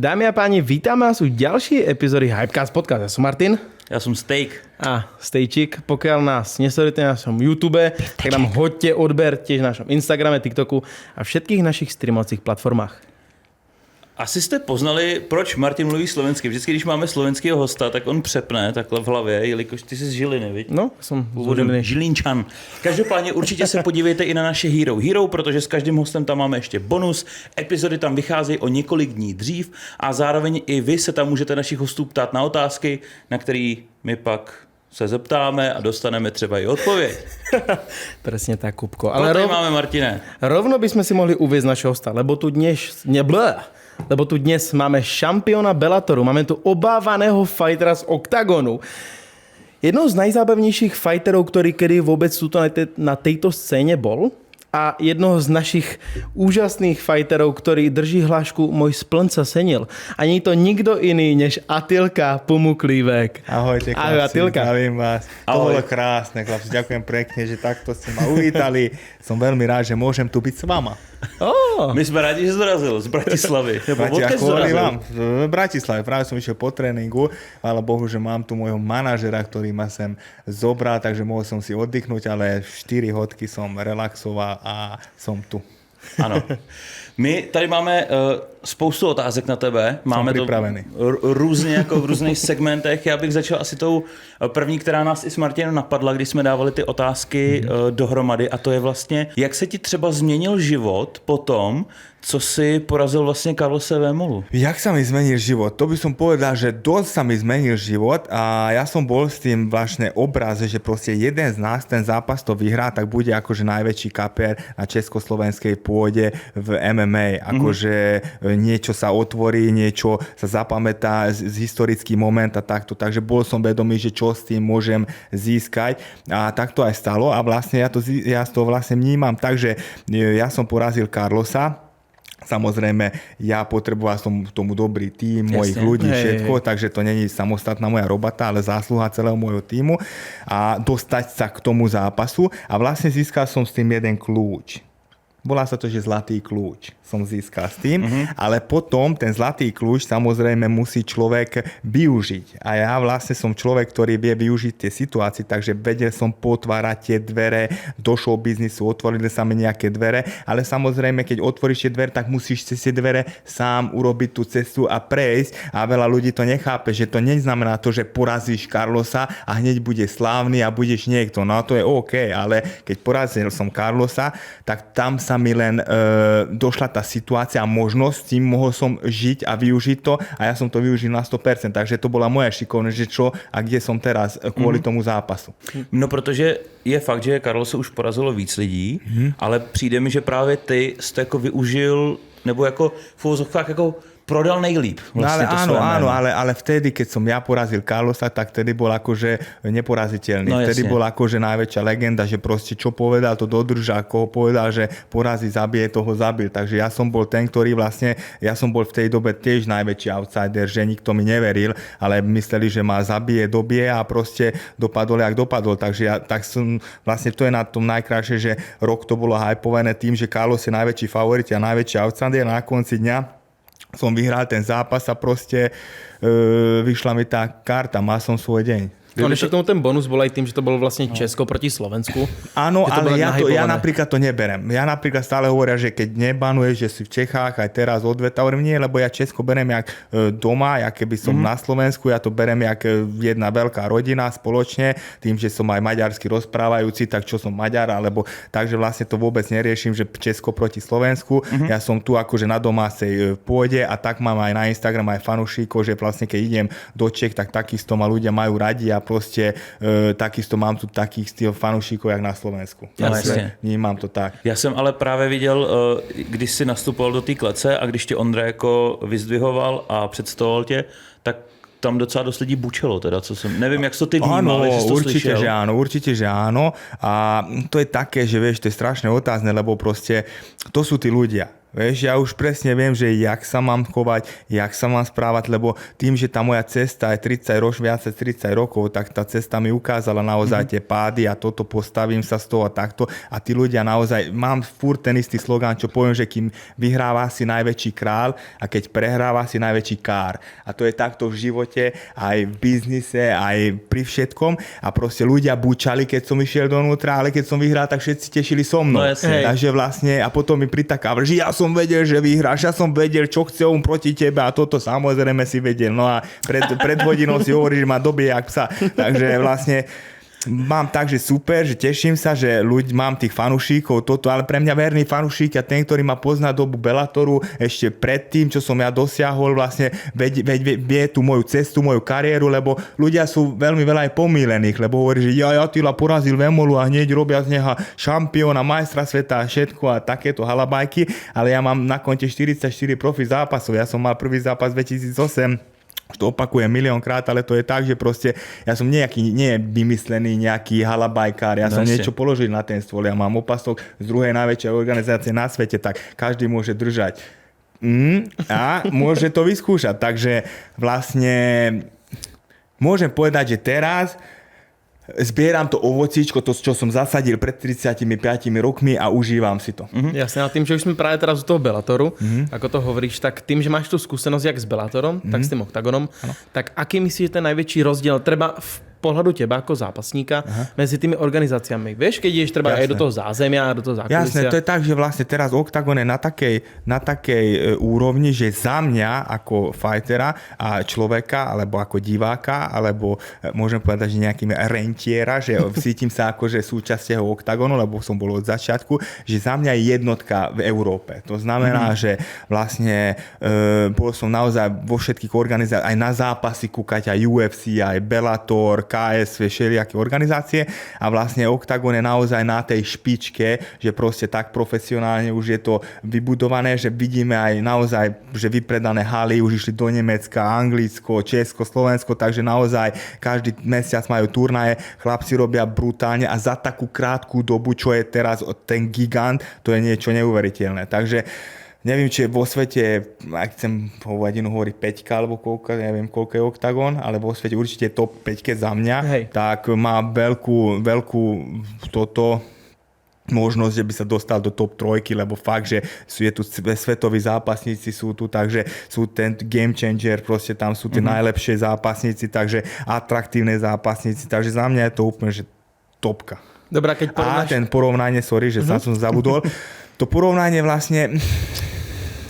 Dámy a páni, vítame vás u ďalšej epizódy Hypecast podcast. Ja som Martin. Ja som Steak. A Stejčík. Pokiaľ nás nesledujete na našom YouTube, tak nám hoďte odber tiež na našom Instagrame, TikToku a všetkých našich streamovacích platformách. Asi jste poznali, proč Martin mluví slovensky. Vždycky, když máme slovenského hosta, tak on přepne takhle v hlavě, jelikož ty jsi z Žiliny, viď? No, som Původem Žilinčan. Každopádně určitě se podívejte i na naše Hero, protože s každým hostem tam máme ještě bonus. Epizody tam vycházejí o několik dní dřív a zároveň i vy se tam můžete našich hostů ptát na otázky, na které my pak se zeptáme a dostaneme třeba i odpověď. Presne tak, Kupko. Ale máme, Martine. Rovno by sme si mohli uviesť našeho hosta, lebo tu dnes máme šampióna Bellatoru, máme tu obávaného fightera z Octagonu. Jednou z najzábavnejších fighterov, ktorý kedy vôbec tuto na tejto scéne bol, a jednoho z našich úžasných fighterov, ktorý drží hlášku Môj spln sa senil. A nie je to nikto iný, než Atilka Pumuklívek. Ahojte, chlapci, Atilka. zdravím vás. To bolo krásne, chlapci, ďakujem pekne, že takto ste ma uvítali. Som veľmi rád, že môžem tu byť s vama. My sme rádi, že zdorazil z Bratislavy. Bratia, vám v Bratislave, práve som išiel po tréningu, ale Bohu, že mám tu môjho manažera, ktorý ma sem zobral, takže mohol som si oddychnúť, ale 4 hodky som relaxoval a som tu. Ano. My tady máme spoustu otázek na tebe. Máme to různě jako v různých segmentech. Já bych začal asi tou první, která nás i s Martinem napadla, když jsme dávali ty otázky dohromady, a to je vlastně, jak se ti třeba změnil život po tom, co si porazil vlastne Carlose Vémolu? Jak sa mi zmenil život? To by som povedal, že dosť sa mi zmenil život a ja som bol s tým vlastne obraze, že proste jeden z nás ten zápas to vyhrá, tak bude akože najväčší kaper na československej pôde v MMA. Akože niečo sa otvorí, niečo sa zapamätá z historický moment a takto. Takže bol som vedomý, že čo s tým môžem získať a tak to aj stalo a vlastne ja to vlastne vnímam tak, že ja som porazil Carlosa. Samozrejme, ja potreboval som tomu dobrý tím, mojich ľudí, všetko, takže to není samostatná moja robota, ale zásluha celého môjho tímu a dostať sa k tomu zápasu a vlastne získal som s tým jeden kľúč. Volá sa to, že zlatý kľúč som získal s tým, ale potom ten zlatý kľúč samozrejme musí človek využiť. A ja vlastne som človek, ktorý vie využiť tie situácie, takže vedel som potvárať tie dvere do show biznisu, otvorili sa mi nejaké dvere, ale samozrejme, keď otvoríš tie dvere, tak musíš cez tie dvere sám urobiť tú cestu a prejsť a veľa ľudí to nechápe, že to neznamená to, že porazíš Carlosa a hneď bude slávny a budeš niekto. No to je OK, ale keď porazil som Carlosa, tak tam sa mi len došla tá situácia a možnosť, s tým mohol som žiť a využiť to a ja som to využil na 100%, takže to bola moja šikovnosť, že čo a kde som teraz kvôli tomu zápasu. No protože je fakt, že Carlose už porazilo víc lidí, ale přijde mi, že právě ty jste jako využil, nebo jako v uvozovkách jako prodal nejlíp. Vlastne áno, ale vtedy, keď som ja porazil Carlosa, tak vtedy bol akože neporaziteľný. No, vtedy bol akože najväčšia legenda, že proste čo povedal, to dodržal, koho povedal, že porazí, zabije, toho zabil. Takže ja som bol ten, ktorý vlastne, ja som bol v tej dobe tiež najväčší outsider, že nikto mi neveril, ale mysleli, že ma zabije, dobije a proste dopadol, jak dopadol. Takže tak som, vlastne to je na tom najkrajšie, že rok to bolo hypované tým, že Carlos je najväčší favorit a najväčší outsider a na konci dňa som vyhral ten zápas a proste vyšla mi tá karta, mal som svoj deň. Ešte k tomu ten bonus bol aj tým, že to bolo vlastne Česko proti Slovensku. Áno, ale ja napríklad to neberem. Ja napríklad stále hovoria, že keď nebanuješ, že si v Čechách, aj teraz odveta, hovorím nie, lebo ja Česko berem jak doma, jak keby som na Slovensku, ja to berem jak jedna veľká rodina spoločne, tým, že som aj maďarsky rozprávajúci, tak čo som Maďar, alebo takže vlastne to vôbec neriešim, že Česko proti Slovensku. Ja som tu akože na domácej pôde a tak mám aj na Instagram aj fanúšikov, že vlastne keď idem do Čech, tak takisto ma ľudia majú radi a proste takisto mám tu takých fanúšikov, jak na Slovensku. Vnímám to tak. Já jsem ale právě viděl, když si nastupoval do té klece a když tě Ondra jako vyzdvihoval a představoval tě, tak tam docela dost lidí bučelo, teda, co som, neviem, jak to ty vnímal, že si to určite, slyšel. Určite, že áno. A to je také, že vieš, to je strašne otázne, lebo proste to sú tí ľudia. Vieš, ja už presne viem, že jak sa mám chovať, jak sa mám správať, lebo tým, že tá moja cesta je 30 rokov, tak tá cesta mi ukázala naozaj tie pády a toto postavím sa z toho a takto. A tí ľudia naozaj, mám furt ten istý slogán, čo poviem, že kým vyhráva si najväčší král a keď prehráva si najväčší kár. A to je takto v živote, aj v biznise, aj pri všetkom. A proste ľudia bučali, keď som išiel donútra, ale keď som vyhral, tak všetci tešili so mnou. No, takže vlastne, a potom mi pritakávali, že ja som vedel, že vyhráš, ja som vedel, čo chce on proti tebe a toto samozrejme si vedel. No a pred hodinou si hovorí, že ma dobije jak psa. Takže vlastne mám tak, že super, že teším sa, že mám tých fanúšikov, toto, ale pre mňa verný fanúšik a ten, ktorý ma pozná dobu Bellatoru ešte pred tým, čo som ja dosiahol, vlastne vie tú moju cestu, moju kariéru, lebo ľudia sú veľmi veľa aj pomílených, lebo hovorí, že Attila porazil Vemolu a hneď robia z neho šampióna, majstra sveta a všetko a takéto halabajky, ale ja mám na konte 44 profi zápasov, ja som mal prvý zápas 2008, už to opakujem miliónkrát, ale to je tak, že proste ja som nie vymyslený nejaký halabajkár, ja som niečo položil na ten stôl, ja mám opasok z druhej najväčšej organizácie na svete, tak každý môže držať a môže to vyskúšať, takže vlastne môžem povedať, že teraz zbieram to ovocíčko, to, čo som zasadil pred 35 rokmi a užívam si to. Jasne, a tým, že už sme práve teraz u toho Bellatoru, ako to hovoríš, tak tým, že máš tú skúsenosť jak s Bellatorom, tak s tým Octagonom, tak aký myslíš ten najväčší rozdiel treba v pohľadu teba ako zápasníka medzi tými organizáciami? Vieš, keď ideš treba aj do toho zázemia, do toho zákulisia? Jasné, to je tak, že vlastne teraz Octagon je na takej úrovni, že za mňa ako fightera a človeka, alebo ako diváka, alebo môžem povedať, že nejakým rentiera, že cítim sa ako, že súčasť jeho Octagonu, lebo som bol od začiatku, že za mňa je jednotka v Európe. To znamená, že vlastne bol som naozaj vo všetkých organizáciách, aj na zápasy kúkať, aj UFC, aj Bellator, KSV, všelijaké organizácie a vlastne Octagon je naozaj na tej špičke, že proste tak profesionálne už je to vybudované, že vidíme aj naozaj, že vypredané haly už išli do Nemecka, Anglicko, Česko, Slovensko, takže naozaj každý mesiac majú turnaje, chlapci robia brutálne a za takú krátku dobu, čo je teraz ten gigant, to je niečo neuveriteľné. Takže neviem, či vo svete, ak chcem hovoriť 5 alebo koľko, neviem, koľko je Octagon, ale vo svete určite top 5 za mňa, tak má veľkú toto možnosť, že by sa dostal do top 3, lebo fakt, že je tu svetoví zápasníci, sú tu, takže sú ten game changer, proste tam sú tie najlepšie zápasníci, takže atraktívne zápasníci, takže za mňa je to úplne, že topka. Dobrá, keď porovnáš... A ten porovnanie, sorry, že som zabudol, to porovnanie vlastne...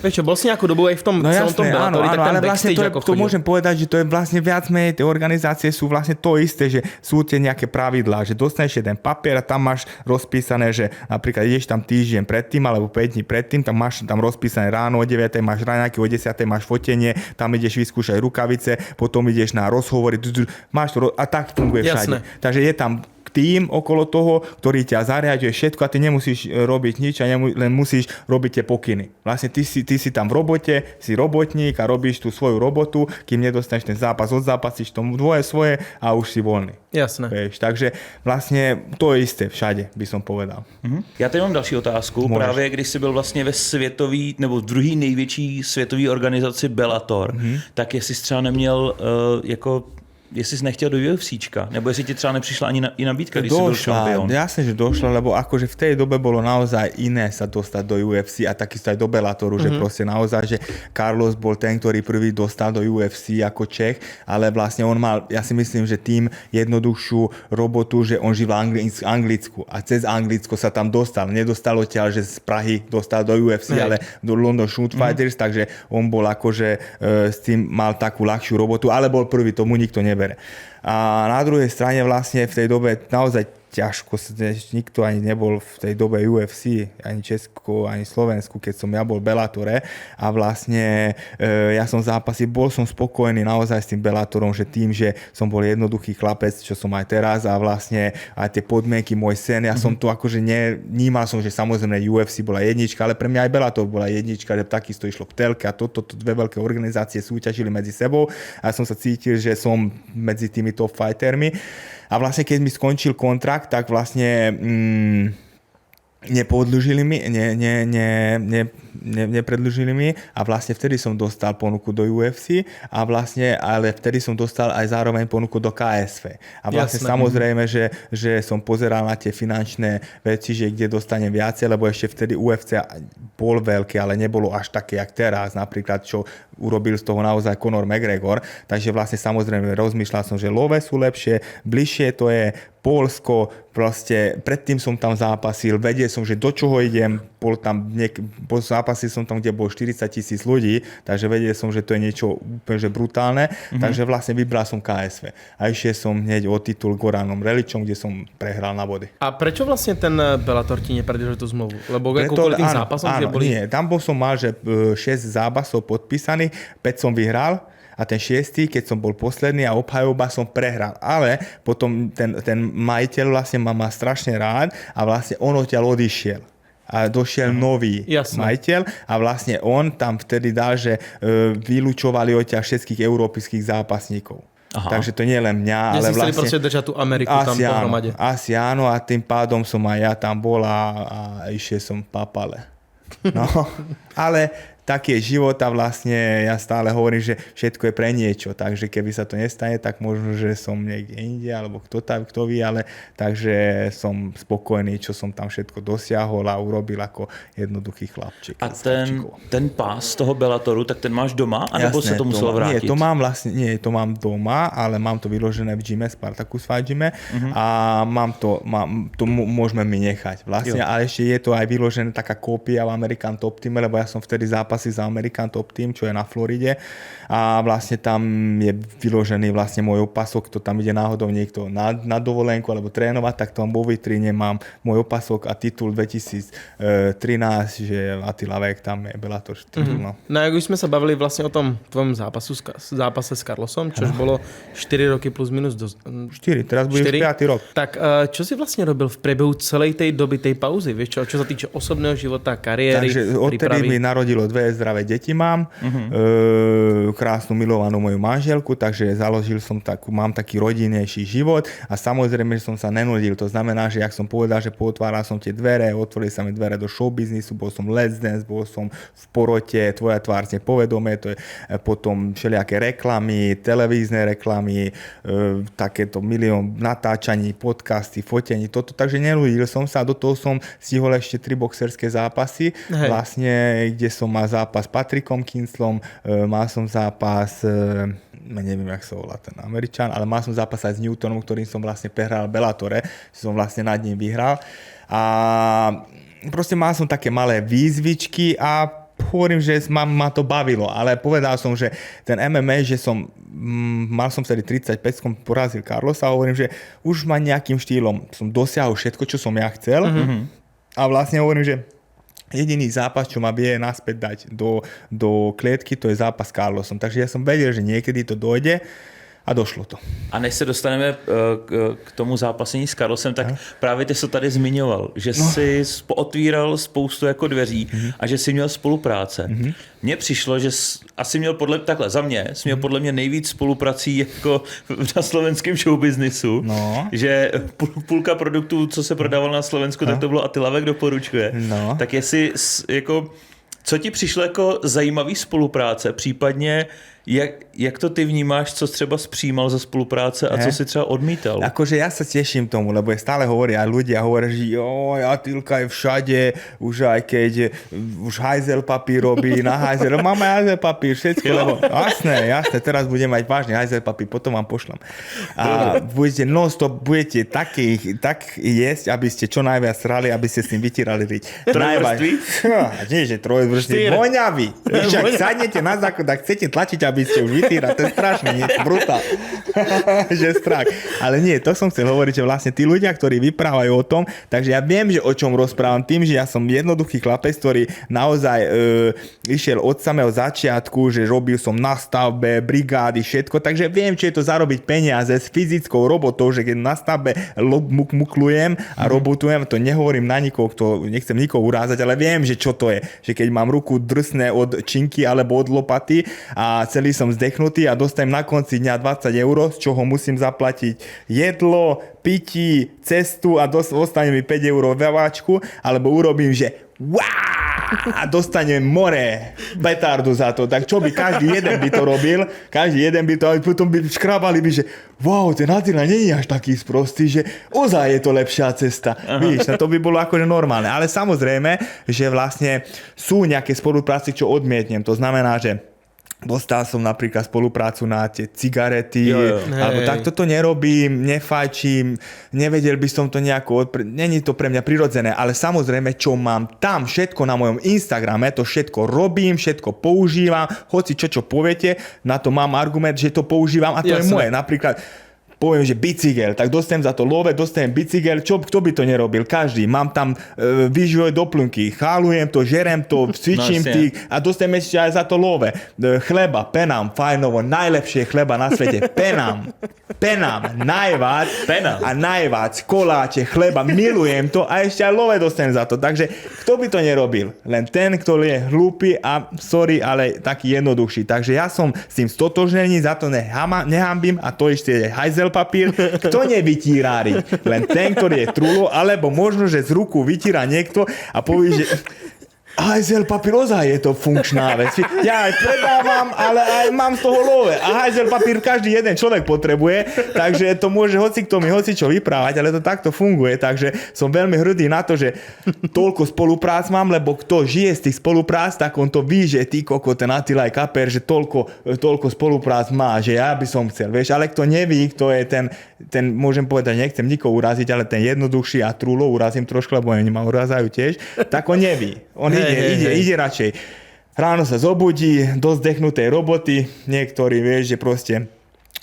Vieš čo, bol si nejakú dobu aj v tom celom tom Bellatori, tak ten backstage vlastne ako to môžem povedať, že to je vlastne viac menej, tie organizácie sú vlastne to isté, že sú tie nejaké pravidlá, že dostaneš jeden papier a tam máš rozpísané, že napríklad ideš tam týždeň predtým alebo 5 dní predtým, tam máš tam rozpísané ráno o 9, máš raňajky o 10, máš fotenie, tam ideš vyskúšať rukavice, potom ideš na rozhovory, máš to, a tak funguje všade. Jasné. Takže je tam tým okolo toho, ktorý ťa zariaďuje všetko a ty nemusíš robiť nič a len musíš robiť tie pokyny. Vlastne ty si tam v robote, si robotník a robíš tú svoju robotu, kým nedostaneš ten zápas, odzápasíš tomu svoje a už si voľný. Jasné. Vieš, takže vlastne to je isté všade, by som povedal. Já tady mám další otázku. Můžeš. Právě když jsi byl vlastně ve světový, nebo v druhý největší světový organizaci Bellator, tak jestli jsi třeba neměl jestli jsi nechtěl do UFCčka, nebo jestli ti třeba nepřišla ani i nabídka, když jsi byl šampión. Jasne, že došla, lebo akože v tej dobe bolo naozaj iné sa dostať do UFC a takisto aj do Bellatoru, že proste naozaj, že Carlos bol ten, ktorý prvý dostal do UFC ako Čech, ale vlastne on mal, ja si myslím, že tým jednoduchšiu robotu, že on žil v Anglicku a cez Anglicko sa tam dostal. Nedostal odtiaľ, že z Prahy dostal do UFC, ale do London Shoot Fighters, takže on bol akože s tým mal takú ľahšiu robotu, ale bol prvý, tomu nikto nebere. A na druhej strane vlastne v tej dobe naozaj ťažko, nikto ani nebol v tej dobe UFC, ani Česko, ani Slovensku, keď som ja bol v Bellatore a vlastne ja som zápasil, bol som spokojný naozaj s tým Bellatorom, že tým, že som bol jednoduchý chlapec, čo som aj teraz a vlastne aj tie podmienky, môj sen, ja som to akože vnímal som, že samozrejme UFC bola jednička, ale pre mňa aj Bellator bola jednička, že takisto išlo v telke a toto dve veľké organizácie súťažili medzi sebou a som sa cítil, že som medzi tými top fightermi. A vlastne keď mi skončil kontrakt, tak vlastne nepredlžili mi a vlastne vtedy som dostal ponuku do UFC a vlastne, ale vtedy som dostal aj zároveň ponuku do KSV. A vlastne samozrejme, že som pozeral na tie finančné veci, že kde dostanem viacej, lebo ešte vtedy UFC bol veľké, ale nebolo až také, jak teraz. Napríklad, čo urobil z toho naozaj Conor McGregor. Takže vlastne samozrejme rozmýšľal som, že love sú lepšie, bližšie to je Poľsko, proste predtým som tam zápasil, vedel som, že do čoho idem, zápasil som tam, kde bolo 40,000 ľudí, takže vedel som, že to je niečo úplne že brutálne, takže vlastne vybral som KSV. A išiel som hneď o titul Goranom Reličom, kde som prehral na body. A prečo vlastne ten Bellator ti nepredĺžil tú zmluvu? Lebo kvôli tým zápasom, že boli... Nie, tam som mal, že 6 zápasov podpísaných, 5 som vyhral, a ten 6., keď som bol posledný a obhajoba som prehral. Ale potom ten majiteľ vlastne ma má strašne rád a vlastne on odtiaľ odišiel. A došiel nový majiteľ a vlastne on tam vtedy dal, že vylúčovali odtiaľ všetkých európskych zápasníkov. Aha. Takže to nie len mňa, ale vlastne... proste držať tú Ameriku tam dohromade. Asi áno a tým pádom som aj ja tam bol a išiel som papale. No, ale... tak je život a vlastne ja stále hovorím, že všetko je pre niečo, takže keby sa to nestane, tak možno, že som niekde inde, alebo kto ví, ale takže som spokojný, čo som tam všetko dosiahol a urobil ako jednoduchý chlapček. A ten pás toho Bellatoru, tak ten máš doma, anebo sa to muselo vrátiť? Nie, to mám doma, ale mám to vyložené v gyme, Spartacus Fight gyme a môžeme mi nechať vlastne, ale ešte je to aj vyložené taká kópia v American Top Team, lebo ja som vtedy zápasil za American Top Team, čo je na Floride a vlastne tam je vyložený vlastne môj opasok, to tam ide náhodou niekto na dovolenku alebo trénovať, tak tam vo vitríne mám môj opasok a titul 2013, že Attila Vek tam je Bellator titul. No a už sme sa bavili vlastne o tom tvojom zápase s Carlosom, čož bolo 4 roky plus minus 4, teraz bude 5. rok. Tak čo si vlastne robil v priebehu celej tej doby, tej pauzy, vieš čo sa týče osobného života, kariéry, takže odtedy mi narodilo 2 zdravé deti mám, krásnu milovanú moju manželku, takže mám taký rodinnejší život a samozrejme, že som sa nenudil. To znamená, že jak som povedal, že potváral som tie dvere, otvorili sa mi dvere do showbiznisu, bol som Let's Dance, bol som v porote, Tvoja tvár znie povedomé, to je potom všelijaké reklamy, televízne reklamy, takéto milión natáčaní, podcasty, fotení, toto, takže nenudil som sa, do toho som stihol ešte 3 boxerské zápasy, vlastne, kde som mal zápas s Patrickom Kinslom, mal som zápas, neviem, jak sa volá ten Američan, ale mal som zápas aj s Newtonom, ktorým som vlastne prehral Bellatore, som vlastne nad ním vyhral. A proste mal som také malé výzvičky a hovorím, že ma to bavilo, ale povedal som, že ten MMA, že mal som vtedy 35, som porazil Carlosa a hovorím, že už ma nejakým štýlom som dosiahol všetko, čo som ja chcel. A vlastne hovorím, že jediný zápas, čo ma vie naspäť dať do klietky, to je zápas s Carlosom. Takže ja som vedel, že niekedy to dojde a došlo to. A než se dostaneme k tomu zápasení s Carlosem, tak právě ty jsi tady zmiňoval, že jsi otvíral spoustu jako dveří a že jsi měl spolupráce. Mně přišlo, že asi měl podle mě nejvíc spoluprací jako na slovenském showbiznisu, že půlka produktů, co se prodával na Slovensku, tak to bylo Attila Vek doporučuje. Tak jestli jako, co ti přišlo jako zajímavý spolupráce, případně jak to ty vnímáš, co třeba přijímal za spolupráce a co si třeba odmítal? Akože ja sa teším tomu, lebo stále hovoria, aj ľudia hovoria, že Attilka je všade, už aj keď už hajzel papír robí, na hajzel, máme hajzel papír, všetko, lebo jasné, teraz budem mať vážne hajzel papír, potom vám pošlem. A budete non-stop, budete tak jesť, aby ste čo najviac srali, aby ste s tým vytírali riť. Trojvrstvý? Nie, že trojvrstvý, voňavý. Ak sadnete na základ, tak chcete tlačiť, aby ste už vytírali, to je strašné, nie, brutál. Že strach. Ale nie, to som chcel hovoriť, že vlastne tí ľudia, ktorí vyprávajú o tom, takže ja viem, že o čom rozprávam tým, že ja som jednoduchý chlapec, ktorý naozaj išiel od samého začiatku, že robil som na stavbe, brigády, všetko, takže viem, čo je to zarobiť peniaze s fyzickou robotou, že keď na stavbe muklujem a robotujem, to nehovorím na nikoho, nechcem nikoho urázať, ale viem, že čo to je, že keď mám ruku drsné od činky alebo od lopaty a celý celý som zdechnutý a dostanem na konci dňa 20 €, z čoho musím zaplatiť jedlo, pití, cestu a ostane mi 5 € veváčku, alebo urobím, že a dostanem more petardu za to. Tak čo by každý jeden by to robil, a potom by škrabali by, že wow, ten Attila nie je až taký sprostý, že ozaj je to lepšia cesta. Víš, to by bolo akože normálne. Ale samozrejme, že vlastne sú nejaké spolupráce, čo odmietnem. To znamená, že dostal som napríklad spoluprácu na tie cigarety, alebo takto to nerobím, nefajčím, nevedel by som to nejako, není to pre mňa prirodzené, ale samozrejme, čo mám tam všetko na mojom Instagrame, to všetko robím, všetko používam, hoci čo poviete, na to mám argument, že to používam a to je moje. Napríklad poviem, že bicykel, tak dostanem za to love, dostanem bicykel, kto by to nerobil? Každý. Mám tam výživové doplnky, chálujem to, žerem to, cvičím tých a dostanem ešte aj za to love. Chleba, penám, fajnovo, najlepšie chleba na svete, penám, najvác a najvác, koláče, chleba, milujem to a ešte aj love dostanem za to. Takže kto by to nerobil? Len ten, kto je hlúpy a sorry, ale taký jednoduchší. Takže ja som s tým stotožnený, za to nehambím a to ešte je hajzel papír, kto nevytírári. Len ten, ktorý je trulo, alebo možno, že z ruku vytíra niekto a povie, že hajzel papír, ozaj je to funkčná vec. Ja aj predávam, ale aj mám z toho love. A hajzel papír každý jeden človek potrebuje, takže to môže hocikto mi hocičo vyprávať, ale to takto funguje. Takže som veľmi hrdý na to, že toľko spoluprác mám, lebo kto žije z tých spoluprác, tak on to ví, že ty koko, ten Attila je kaper, že toľko spoluprác má, že ja by som chcel. Vieš, ale kto neví, kto je ten môžem povedať, nechcem nikoho uraziť, ale ten jednoduchší a trulo urazím trošku, lebo oni ma urazajú tiež, tak on neví. On ide radšej. Ráno sa zobudí, do zdechnutej roboty, niektorí vieš, že proste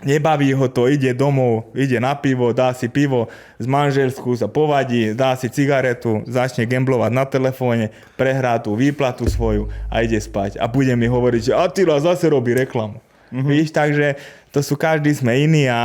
nebaví ho to, ide domov, ide na pivo, dá si pivo, z manželsku sa povadí, dá si cigaretu, začne gamblovať na telefóne, prehrá tú výplatu svoju a ide spať. A bude mi hovoriť, že Attila zase robí reklamu. Víš, takže to sú, každý sme iný a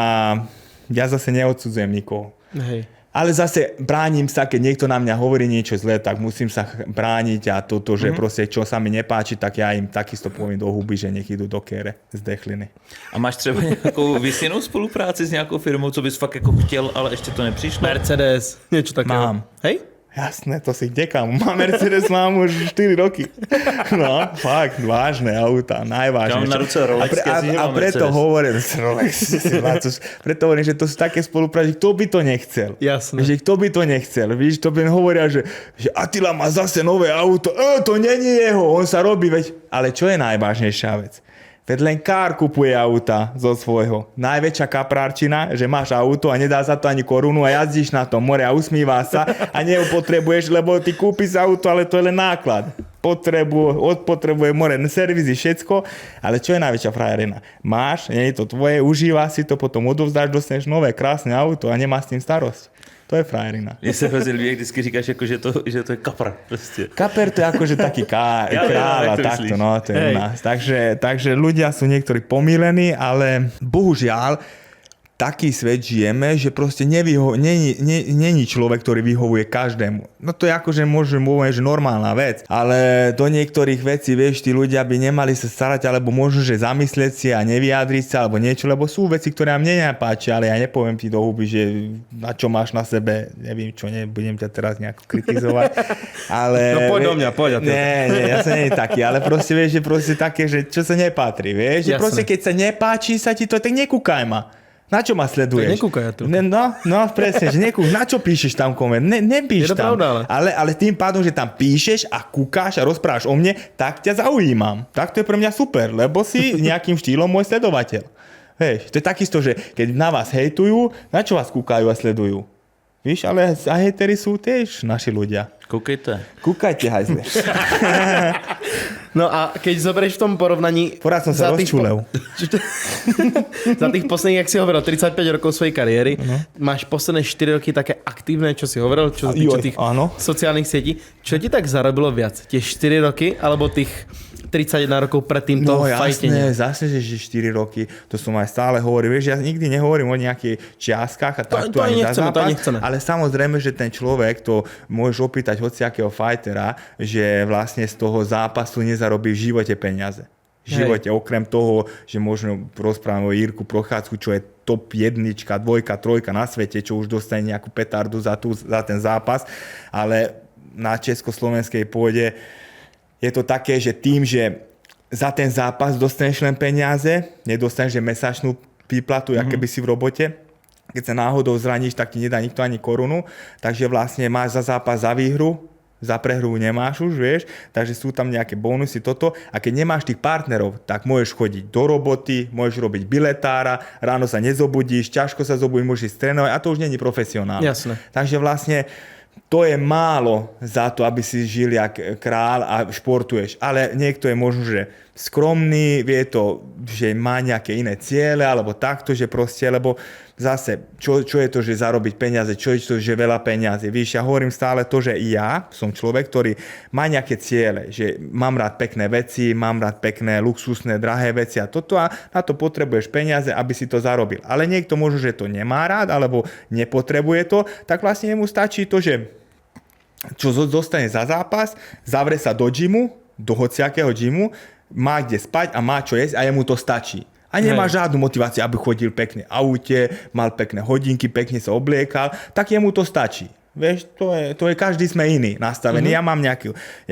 ja zase neodsudzujem nikoho. Hej. Ale zase bránim sa, keď niekto na mňa hovorí niečo zlé, tak musím sa brániť a toto, že proste čo sa mi nepáči, tak ja im takisto poviem do huby, že nech idú do kére z dechliny. A máš třeba nějakou vysněnou spolupráci s nějakou firmou, co bys fakt jako chtěl, ale ještě to nepřišlo? Mercedes, niečo takého. Mám. Hej? Jasné, to si dekam. Mercedes mám už 4 roky. No, fakt, vážne auta, najvážnejšie. Mám na ruce Rolex, a preto hovorím, preto hovorím, že to sú také spolupráce, kto by to nechcel. Jasné. Že kto by to nechcel. Víš, to by hovoria, že Attila má zase nové auto, to není jeho, on sa robí, veď. Ale čo je najvážnejšia vec? Veď len Kár kupuje auta zo svojho. Najväčšia kaprárčina, že máš auto a nedá za to ani korunu a jazdíš na tom more a usmíva sa a nepotrebuješ, lebo ty kúpiš auto, ale to je len náklad. Potrebuje more, servisy, všetko, ale čo je najväčšia frajerina? Máš, nie je to tvoje, užíva si to, potom odovzdáš, dostaneš nové, krásne auto a nemá s tým starosť. To je frajerina. Mně se hrozně líbí, jak vždycky říkáš, jako, že to je kapr. Prostě. Kaper to je akože taký kráľ a takto, no, to je u nás. Takže ľudia sú niektorí pomílení, ale bohužiaľ taký svet žijeme, že proste není človek, ktorý vyhovuje každému. No to je akože môžem povedať, že normálna vec, ale do niektorých vecí, vieš, tí ľudia by nemali sa starať, alebo možno, že zamyslieť si a nevyjadriť sa, alebo niečo, lebo sú veci, ktoré mne nepáčia, ale ja nepoviem ti do huby, že na čo máš na sebe, neviem čo, nebudem ťa teraz nejako kritizovať, ale... No poď do mňa, poď. Nie, ja som nie taký, ale proste vieš, že proste také, že čo sa nepatrí, vieš, že proste keď sa nepáči sa ti to, tak nekúkaj ma. Na čo ma sleduješ? Nekúkaj ja tu. No, presne, že na čo píšeš tam koment? Nepíš tam. Pravda, ale tým pádom, že tam píšeš a kúkáš a rozprávaš o mne, tak ťa zaujímam. Tak to je pre mňa super, lebo si nejakým štýlom môj sledovateľ. Vieš, to je takisto, že keď na vás hejtujú, na čo vás kúkajú a sledujú? Víš, ale hejteri sú tiež naši ľudia. Kúkajte, hajzle. No a keď zoberieš v tom porovnaní... Porad som sa rozčulel. Za tých posledných, jak si hovoril, 35 rokov svojej kariéry, máš posledné 4 roky také aktívne, čo si hovoril, čo sa týče tých sociálnych sietí. Čo ti tak zarobilo viac? Tie 4 roky, alebo tých 31 rokov pred týmto fajtením? No jasne, že 4 roky, to som aj stále hovoril. Vieš, ja nikdy nehovorím o nejakých čiastkách a takto ani za zápas, ale samozrejme, že ten človek, to môžeš opýtať hociakého fightera, že vlastne z toho zápasu nezarobí v živote peniaze. živote. Okrem toho, že možno rozprávame o Jirku Procházku, čo je top 1, 2, 3 na svete, čo už dostane nejakú petardu za ten zápas, ale na československej pôde je to také, že tým, že za ten zápas dostaneš len peniaze, nedostaneš mesačnú výplatu, aké by si v robote. Keď sa náhodou zraníš, tak ti nedá nikto ani korunu, takže vlastne máš za zápas za výhru, za prehru nemáš už, vieš, takže sú tam nejaké bonusy, toto. A keď nemáš tých partnerov, tak môžeš chodiť do roboty, môžeš robiť biletára, ráno sa nezobudíš, ťažko sa zobudíš, môžeš trénovať a to už nie je profesionálne. Jasné. Takže vlastne to je málo za to, aby si žil jak král a športuješ. Ale niekto je možno, že skromný, vie to, že má nejaké iné ciele, alebo takto, že proste, lebo zase, čo je to, že zarobiť peniaze, čo je to, že veľa peniazy. Víš, ja hovorím stále to, že ja som človek, ktorý má nejaké ciele, že mám rád pekné veci, mám rád pekné, luxusné, drahé veci a toto a na to potrebuješ peniaze, aby si to zarobil. Ale niekto možno, že to nemá rád, alebo nepotrebuje to, tak vlastne mu stačí to, že čo dostane za zápas, zavre sa do gymu, do hociakého gymu, má kde spať a má čo jesť a jemu to stačí. A nemá žiadnu motiváciu, aby chodil pekne v aute, mal pekné hodinky, pekne sa obliekal, tak jemu to stačí. Vieš, to je každý sme iný nastavený. Ja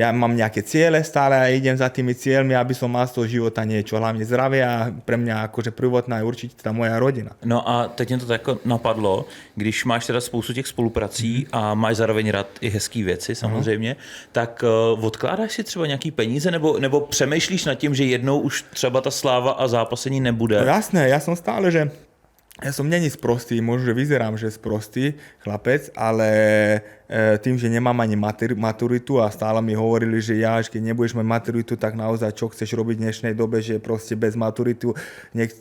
mám nejaké ciele stále a idem za tými cieľmi, aby som mal z toho života niečo, hlavne zdravie a pre mňa akože prvotná je určitě ta moja rodina. No a teď mě to tak napadlo, když máš teda spoustu těch spoluprací a máš zároveň rád i hezký věci samozřejmě, tak odkládáš si třeba nějaký peníze nebo přemýšlíš nad tím, že jednou už třeba ta sláva a zápasení nebude? No jasné, ja som stále, že ja som není sprostý, možno, že vyzerám, že sprostý chlapec, ale tým, že nemám ani maturitu a stále mi hovorili, že keď nebudeš mať maturitu, tak naozaj čo chceš robiť v dnešnej dobe, že proste bez maturitu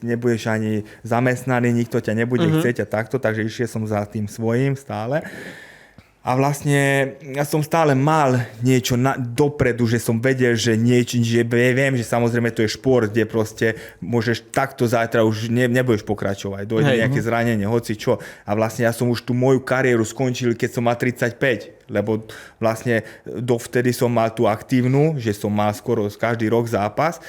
nebudeš ani zamestnaný, nikto ťa nebude chcieť a takto, takže išiel som za tým svojím stále. A vlastne ja som stále mal niečo dopredu, že som vedel, že niečo, že viem, že samozrejme to je šport, kde proste môžeš takto zajtra už nebudeš pokračovať, dojde nejaké zranenie, hoci čo. A vlastne ja som už tú moju kariéru skončil, keď som mal 35, lebo vlastne dovtedy som mal tú aktívnu, že som mal skoro každý rok zápas.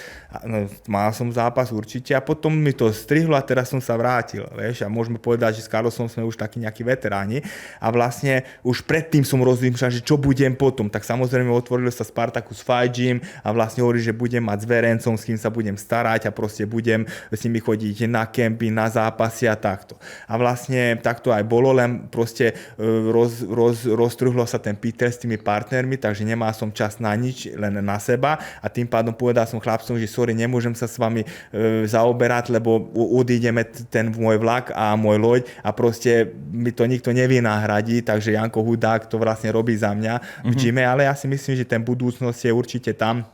Mal som zápas určite a potom mi to strihlo a teraz som sa vrátil. Vieš? A môžeme povedať, že s Carlosom sme už takí nejakí veteráni a vlastne už predtým som rozmýšľal, že čo budem potom. Tak samozrejme otvoril sa Spartacus Fight Gym a vlastne hovorí, že budem mať s verencom, s kým sa budem starať a proste budem s nimi chodiť na kempy, na zápasy a takto. A vlastne takto aj bolo, len proste roztrhlo sa ten Peter s tými partnermi, takže nemal som čas na nič, len na seba a tým pádom povedal som chlapcom, že sorry, nemôžem sa s vami zaoberať, lebo odídeme ten môj vlak a môj loď a proste mi to nikto nevynahradí, takže Janko Hudák to vlastne robí za mňa v gyme, ale ja si myslím, že ten budúcnosť je určite tam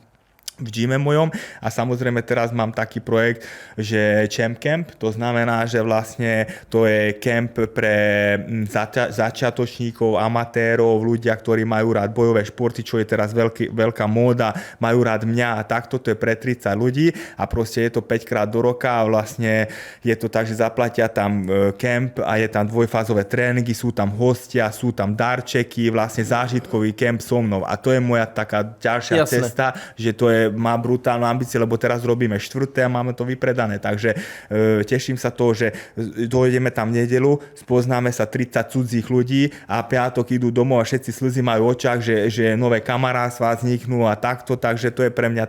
v gyme mojom a samozrejme teraz mám taký projekt, že Champ Camp, to znamená, že vlastne to je kemp pre začiatočníkov, amatérov, ľudia, ktorí majú rád bojové športy, čo je teraz veľká móda, majú rád mňa a takto, to je pre 30 ľudí a proste je to 5 krát do roka a vlastne je to tak, že zaplatia tam kemp a je tam dvojfázové tréningy, sú tam hostia, sú tam darčeky, vlastne zážitkový kemp so mnou a to je moja taká ďalšia cesta, že to je má brutálnu ambíciu, lebo teraz robíme 4. a máme to vypredané, takže teším sa toho, že dojdeme tam v nedeľu, spoznáme sa 30 cudzích ľudí a piatok idú domov a všetci slzy majú v očách, že nové kamarátstva vzniknú a takto, takže to je pre mňa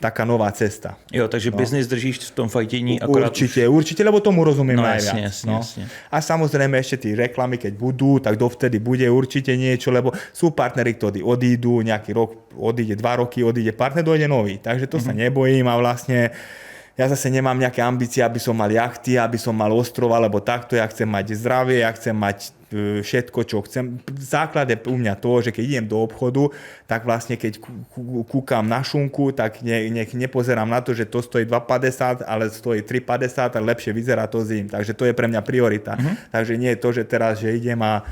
taká nová cesta. Jo, takže biznis držíš v tom fajtení akorát Určite, lebo tomu rozumiem najviac. Jasne. A samozrejme ešte tí reklamy, keď budú, tak dovtedy bude určite niečo, lebo sú partneri, ktorí odídu, nejaký rok odíde, 2 roky odíde partner, dojde nový. Takže to sa nebojím a vlastne ja zase nemám nejaké ambície, aby som mal jachty, aby som mal ostrov alebo takto. Ja chcem mať zdravie, ja chcem mať všetko, čo chcem. Základ je u mňa to, že keď idem do obchodu, tak vlastne keď kúkam na šunku, tak nech nepozerám na to, že to stojí 2,50, ale stojí 3,50 a lepšie vyzerá to zim. Takže to je pre mňa priorita. Takže nie je to, že teraz, že idem a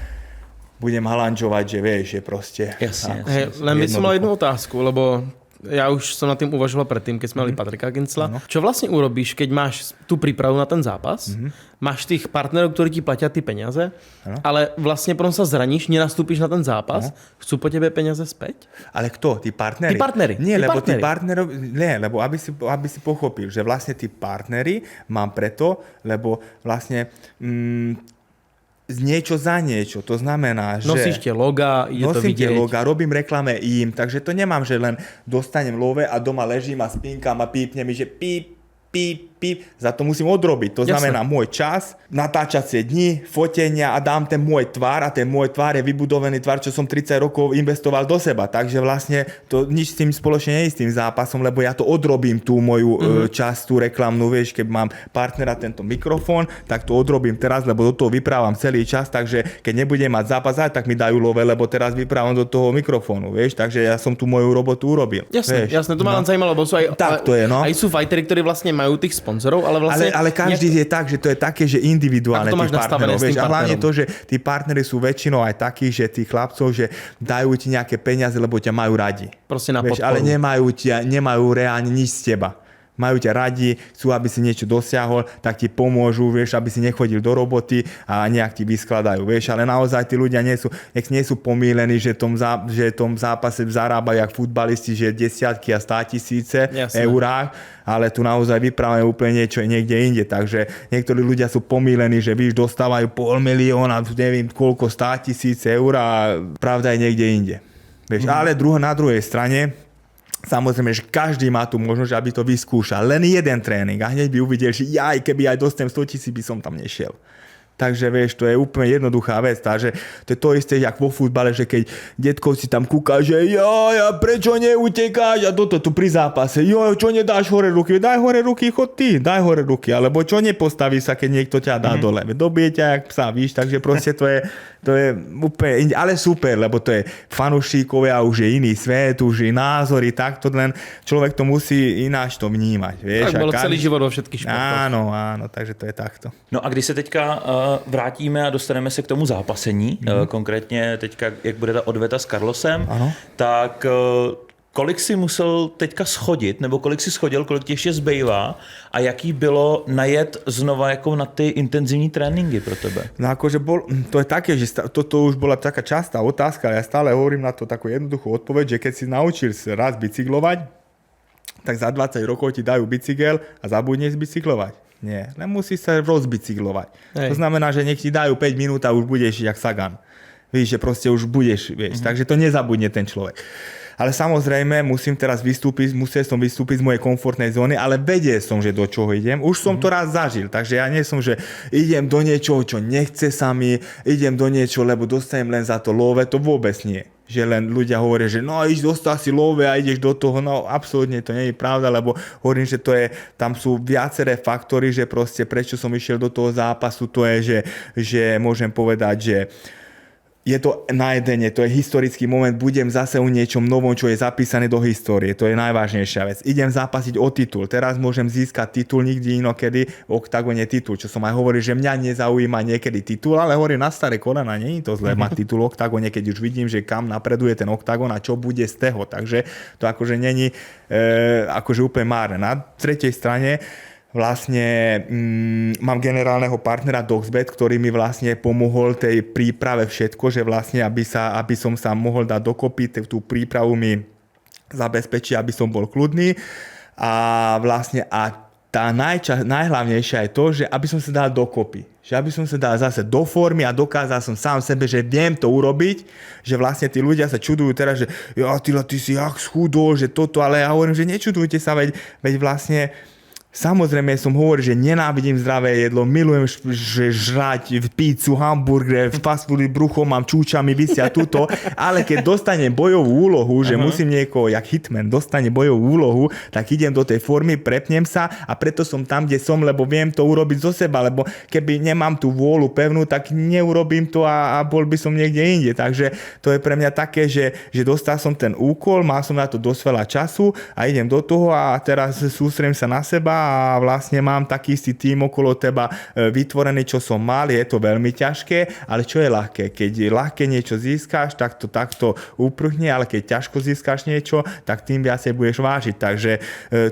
budem halančovať, že vieš, že proste... Jasne. Len by som mal jednu otázku, lebo Ja už som nad tým uvažoval predtým, keď sme mali Patrika Gincla. Čo vlastne urobíš, keď máš tú prípravu na ten zápas, máš tých partnerov, ktorí ti platia ty peniaze, ale vlastne potom sa zraníš, nenastúpiš na ten zápas, chcú po tebe peniaze späť? Ale kto? Tí partneri? Tí partneri. Nie, tí lebo partneri. tí partnerov, nie, lebo aby si pochopil, že vlastne tí partneri mám preto, lebo vlastne niečo za niečo. To znamená, že... Nosíš tie loga, je to nosím tie vidieť. loga, robím reklame im, takže to nemám, že len dostanem love a doma ležím a spínkam a pípne mi, že píp, píp, píp. Za to musím odrobiť. To znamená môj čas, natáčacie dni, fotenia a dám ten môj tvár a ten môj tvár je vybudovaný tvár, čo som 30 rokov investoval do seba. Takže vlastne to nič s tým spoločne nie je s tým zápasom, lebo ja to odrobím tú moju časť, tú reklamnú, vieš, keď mám partnera tento mikrofón, tak to odrobím teraz, lebo do toho vyprávam celý čas, takže keď nebudem mať zápas, tak mi dajú love, lebo teraz vyprávam do toho mikrofónu, vieš, takže ja som tú moju robotu urobil. Jasné, vieš. jasné, to ma len zaujímalo, lebo sú aj, Tak to je, no. aj sú fighteri, ktorí vlastne majú tých sponzorov, ale vlastne... Ale každý je tak, že to je také, že individuálne Ako to máš tých nastavené partnerov. s tým Vieš, a hlavne partnerom? to, že tí partneri sú väčšinou aj takí, že tí chlapcov, že dajú ti nejaké peniaze, lebo ťa majú radi. Proste na Vieš, podporu. ale nemajú reálne nič z teba. Majú ťa radi, chcú, aby si niečo dosiahol, tak ti pomôžu, vieš, aby si nechodil do roboty a nejak ti vyskladajú, vieš, ale naozaj tí ľudia nie sú pomýlení, že v tom zápase zarábajú jak futbalisti, že desiatky a 100 000 eurách, ale tu naozaj vyprávajú úplne niečo niekde inde, takže niektorí ľudia sú pomýlení, že víš, dostávajú 500 000, neviem koľko 100 000 eur a pravda je niekde inde. Vieš, ale na druhej strane samozrejme, že každý má tu možnosť, aby to vyskúšal. Len jeden tréning a hneď by uvidel, že keby aj dostanem 100 000, by som tam nešiel. Takže vieš, to je úplne jednoduchá vec. Takže to je to isté, jak vo futbale, že keď detko si tam kúka, že prečo neutekáš? A toto tu pri zápase. Čo nedáš hore ruky? Daj hore ruky, chod ty, daj hore ruky. Alebo čo nepostaví sa, keď niekto ťa dá dole? Dobije ťa jak psa, víš? Takže proste to je úplne inde. Ale super, lebo to je fanúšikovia, už je iný svet, už je názory, takto len človek to musí ináč to vnímať. Vieš? Tak bolo celý život vo všetkých športoch. Áno, takže to je takto. No a když se teďka vrátíme a dostaneme se k tomu zápasení, konkrétně teďka, jak bude ta odveta s Carlosem, tak kolik si musel teďka schodit, nebo kolik si schodil, kolik ti ještě zbývá a jaký bylo najet znova jako na ty intenzívní tréninky pro tebe? No akože to je také, že toto už bola taká častá otázka, ale ja stále hovorím na to takú jednoduchú odpoveď, že keď si naučil raz bicyklovať, tak za 20 rokov ti dajú bicykel a zabudneš bicyklovať. Nie, len musíš sa rozbicyklovať. To znamená, že nech ti dajú 5 minút a už budeš jak Sagan. Víš, že proste už budeš, vieš. Takže to nezabudne ten človek. Ale samozrejme, musel som vystúpiť z mojej komfortnej zóny, ale vedel som, že do čoho idem. Už som to raz zažil, takže ja nie som, že idem do niečoho, čo nechce sa mi, idem do niečoho, lebo dostanem len za to love, to vôbec nie. Že len ľudia hovoria, že dostal si love a ideš do toho, no absolútne to nie je pravda, lebo hovorím, že tam sú viaceré faktory, že proste prečo som išiel do toho zápasu, to je, že môžem povedať, že je to na jedenie, to je historický moment, budem zase o niečom novom, čo je zapísané do histórie, to je najvážnejšia vec. Idem zápasiť o titul, teraz môžem získať titul, nikdy inokedy v oktagone titul, čo som aj hovoril, že mňa nezaujíma niekedy titul, ale hovorím na staré kolena, nie je to zlé mať titul v oktagone, keď už vidím, že kam napreduje ten oktagon a čo bude z toho, takže to akože není akože úplne márne. Na tretej strane vlastne mám generálneho partnera Doxbet, ktorý mi vlastne pomohol tej príprave všetko, že vlastne aby som sa mohol dať dokopy, tú prípravu mi zabezpečí, aby som bol kľudný a vlastne tá najhlavnejšia je to, že aby som sa dal dokopy. Že aby som sa dal zase do formy a dokázal som sám sebe, že viem to urobiť, že vlastne tí ľudia sa čudujú teraz, že ty si jak schudol, že toto, ale ja hovorím, že nečudujte sa, veď vlastne samozrejme som hovoril, že nenávidím zdravé jedlo, milujem žrať pizzu, hamburger, fast foody, brucho mám čúčami, vysia tuto, ale keď dostanem bojovú úlohu, že musím niekoho, jak hitman, dostane bojovú úlohu, tak idem do tej formy, prepnem sa a preto som tam, kde som, lebo viem to urobiť zo seba, lebo keby nemám tú vôľu pevnú, tak neurobím to a bol by som niekde inde. Takže to je pre mňa také, že dostal som ten úkol, mal som na to dosť veľa času a idem do toho a teraz sústrem sa na seba a vlastne mám taký istý tým okolo teba vytvorený, čo som mal, je to veľmi ťažké, ale čo je ľahké? Keď je ľahké niečo získáš, tak to takto uprchne, ale keď ťažko získáš niečo, tak tým viacej budeš vážiť. Takže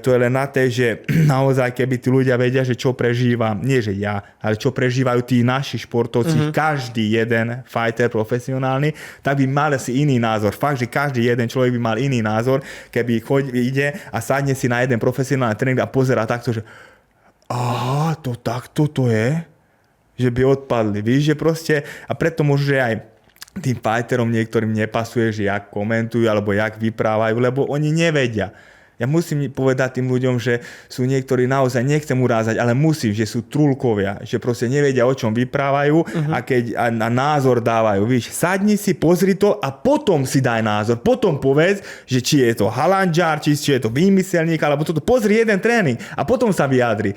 to je len na to, že naozaj, keby tí ľudia vedia, že čo prežívam, nie že ja, ale čo prežívajú tí naši športovci, každý jeden fighter profesionálny, tak by mal si iný názor. Fakt, že každý jeden človek by mal iný názor, keby ide a sadne si na jeden profesionálny tréning a pozerá takto, že aha, to takto to je, že by odpadli. Víš, že proste, a preto možno, že aj tým fighterom niektorým nepasuje, že jak komentujú alebo jak vyprávajú, lebo oni nevedia. Ja musím povedať tým ľuďom, že sú niektorí naozaj, nechcem urázať, ale musím, že sú trulkovia, že proste nevedia, o čom vyprávajú a názor dávajú. Víš, sadni si, pozri to a potom si daj názor. Potom povedz, že či je to halandžár, či je to výmyselník, alebo toto. Pozri jeden tréning a potom sa vyjadri.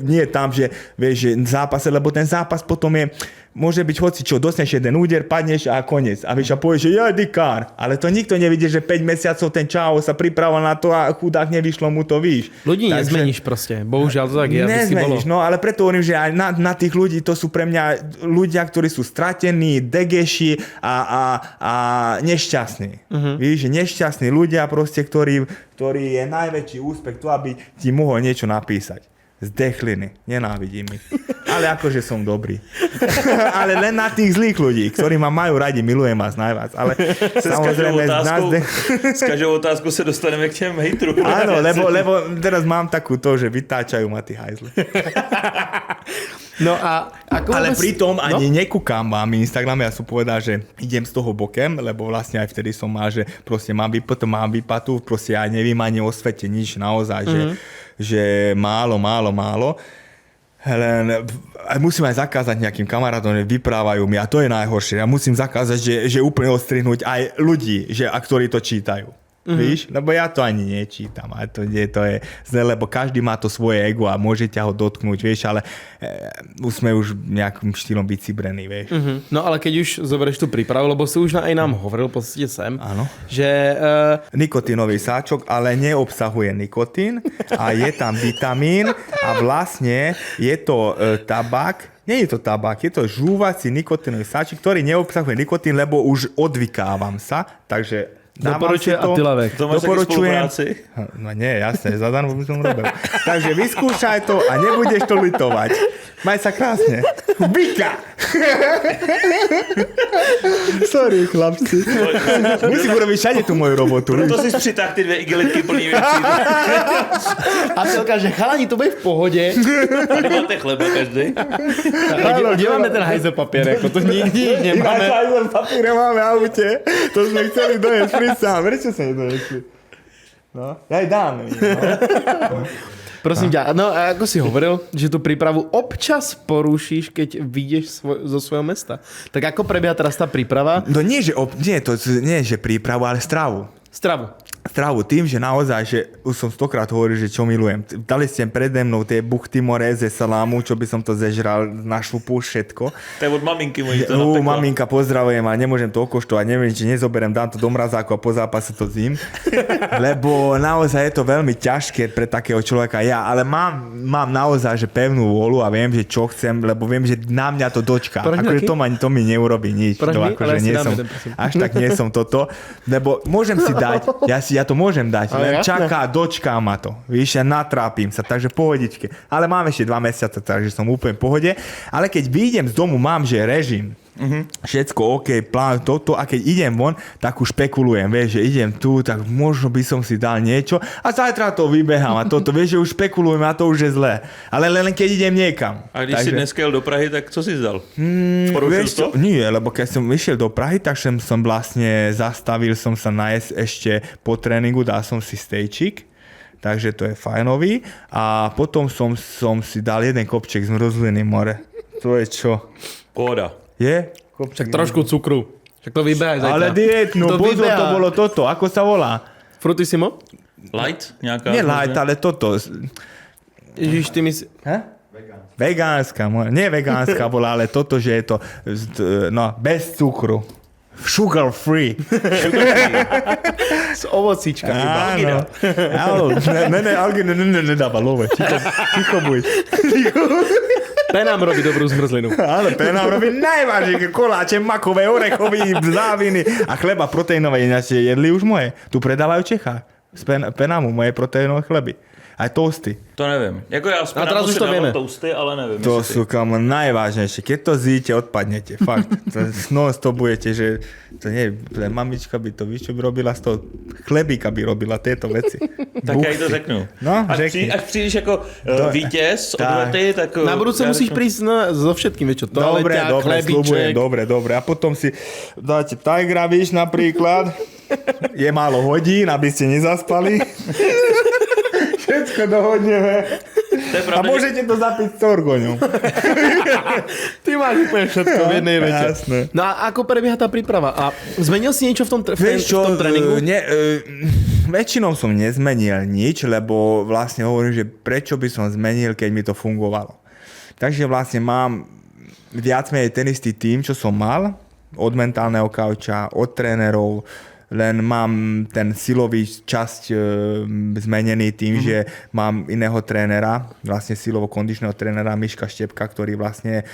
Nie tam, že vieš, že zápase, lebo ten zápas potom je môže byť hoci čo, dostaneš jeden úder, padneš a koniec. A vieš, a povieš, že ja dikár. Ale to nikto nevidí, že 5 mesiacov ten Čao sa pripravoval na to a chudák nevyšlo mu to, víš. Ľudí nezmeníš proste. Bohužiaľ to tak je. Nezmeníš, no ale preto hovorím, že aj na tých ľudí, to sú pre mňa ľudia, ktorí sú stratení, degeši a nešťastní. Víš, že nešťastní ľudia proste, ktorí je najväčší úspech to, aby ti mohol niečo napísať. Zdechliny. Nenávidím ich. Ale akože som dobrý. Ale len na tých zlých ľudí, ktorí ma majú radi, milujem vás najviac. Ale samozrejme... S každou otázkou sa dostaneme k těm hejtru. Áno, lebo teraz mám takú to, že vytáčajú ma tí hajzli. No a ako ale pritom ani nekúkam vám Instagram, ja som povedal, že idem z toho bokem, lebo vlastne aj vtedy som mal, že proste mám výpatu, proste ja nevím ani o svete nič naozaj, že málo. Len musím aj zakázať nejakým kamarátom, že vyprávajú mi a to je najhoršie. Ja musím zakázať, že úplne odstrihnúť aj ľudí, ktorí to čítajú. Víš? Lebo ja to ani nečítam. A to je zle, lebo každý má to svoje ego a môže ťa ho dotknúť, vieš, ale sme už nejakým štýlom vycibrení, vieš. No ale keď už zoberieš tú prípravu, lebo si už aj nám hovoril, v podstate sem, že... Nikotínový sáčok, ale neobsahuje nikotín a je tam vitamín a vlastne je to tabak. Nie je to tabak, je to žúvací nikotínový sáčok, ktorý neobsahuje nikotín, lebo už odvykávam sa, takže doporučuje Attila Vek. To máš takú spolupráci? No nie, jasne, zadarmo by som robil. Takže vyskúšaj to a nebudeš to litovať. Maj sa krásne. Bika! Sorry, chlapci. Musím urobiť všade tú moju robotu. Proto si přitáh ty 2 igelitky plný věcí. Attilka, že chalani, to bude v pohode. Tady máte chleba každý. Kde máme ten hajzel papier? Ako to nikdy nemáme. Hajzel papier máme v aute. To sme chceli dojesť sám. Prečo sa nedojesli? No, ja aj dám. Prosím ťa, no a ako si hovoril, že tú prípravu občas porušíš, keď vyjdeš zo svojho mesta. Tak ako prebieha teraz tá príprava? No nie, že prípravu, ale stravu. Stravu tým, že naozaj, že už som 100-krát hovoril, že čo milujem. Dali ste prede mnou tie buchty moreze, salámu, čo by som to zežral na šupu, všetko. To je od maminky moji to napekla. Maminka, pozdravujem a nemôžem to okoštovať, neviem, či nezoberiem, dám to do mrazáku a po zápase to zím. Lebo naozaj je to veľmi ťažké pre takého človeka. Ja, ale mám naozaj, že pevnú vôľu a viem, že čo chcem, lebo viem, že na mňa to dočká. Akože to mi neurobí nič. To, akože nie som, až tak nie som toto. Lebo môžem si dať, ja to môžem dať, len dočká ma to. Víš, ja natrápim sa, takže pohodičke. Ale mám ešte 2 mesiace, takže som úplne v pohode. Ale keď vyjdem z domu, mám, že režim. Všetko OK, plán toto a keď idem von, tak už špekulujem, vieš, že idem tu, tak možno by som si dal niečo a zajtra to vybehám a toto, vieš, že už špekulujem a to už je zlé. Ale len keď idem niekam. A když si dneska jel do Prahy, tak co si zdal? Vieš to? Nie, lebo keď som išiel do Prahy, tak som vlastne zastavil som sa nájsť ešte po tréningu, dal som si stejčik. Takže to je fajnový. A potom som si dal jeden kopček zmrzliny more. To je čo? Pohoda. Je? Však trošku cukru. Však to vybehaj zajtra. Ale dietnú, pozor, to bolo toto. Ako sa volá? Frutissimo? Light? Nejaká? Nie light, ale toto. Ježiš, ty myslíš... Vegánska. Nie vegánska bola, ale toto, že je to bez cukru. Sugar free. S ovocíčkami. Áno. Algina nedáva love. Ticho buď. Penám robí dobrú zmrzlinu. Ale Penám robí najvážnejšie koláče, makové, orechový, záviny a chleba proteínové. Ináč jedli už moje. Tu predávajú v Čechách. Z Penámu moje proteínové chleby. Aj toasty. To nevím. Jako já A teraz už to vieme. Toasty, ale nevím. To sú kamo najvážnejšie. Keď to zíte, odpadnete. Fakt. To budete, že to nie, mamička by to, víš, čo by robila z toho chlebíka by robila tieto veci. Tak já jí to řeknu. No, až přijdeš jako vítěz odvety, tak... Na budúce musíš prísť so všetkým, vieš čo, dobre, toaleťák, chlebíček. dobre. A potom si dáte Tigra, víš, napríklad. Je málo hodín, aby ste nezaspali. Všetko dohodneme. A môžete to zapiť s orgoňom. Ty máš úplne všetko v jednej vete. Jasné. No a ako prebieha tá príprava? A zmenil si niečo v tom tréningu? Väčšinou som nezmenil nič, lebo vlastne hovorím, že prečo by som zmenil, keď mi to fungovalo. Takže vlastne mám viac menej ten istý tým, čo som mal, od mentálneho kauča, od trénerov, len mám ten silový časť zmenený tým, že mám iného trénera, vlastne silovo-kondičného trénera Miška Štepka, ktorý vlastne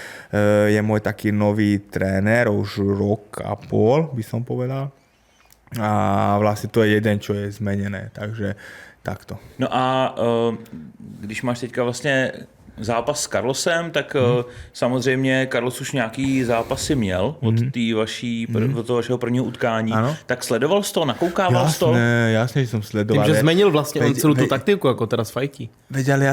je môj taký nový tréner, už rok a pol by som povedal. A vlastne to je jeden, čo je zmenené, takže takto. No a když máš teďka vlastně zápas s Carlosem, tak samozřejmě Carlos už nějaký zápasy měl od od toho vašeho prvního utkání. Ano. Tak sledoval jsi to, nakoukával jsi to? Jasne, že som sledoval. Tým, že zmenil vlastne on celú tú taktiku, ako teraz fajtí. Veď, ale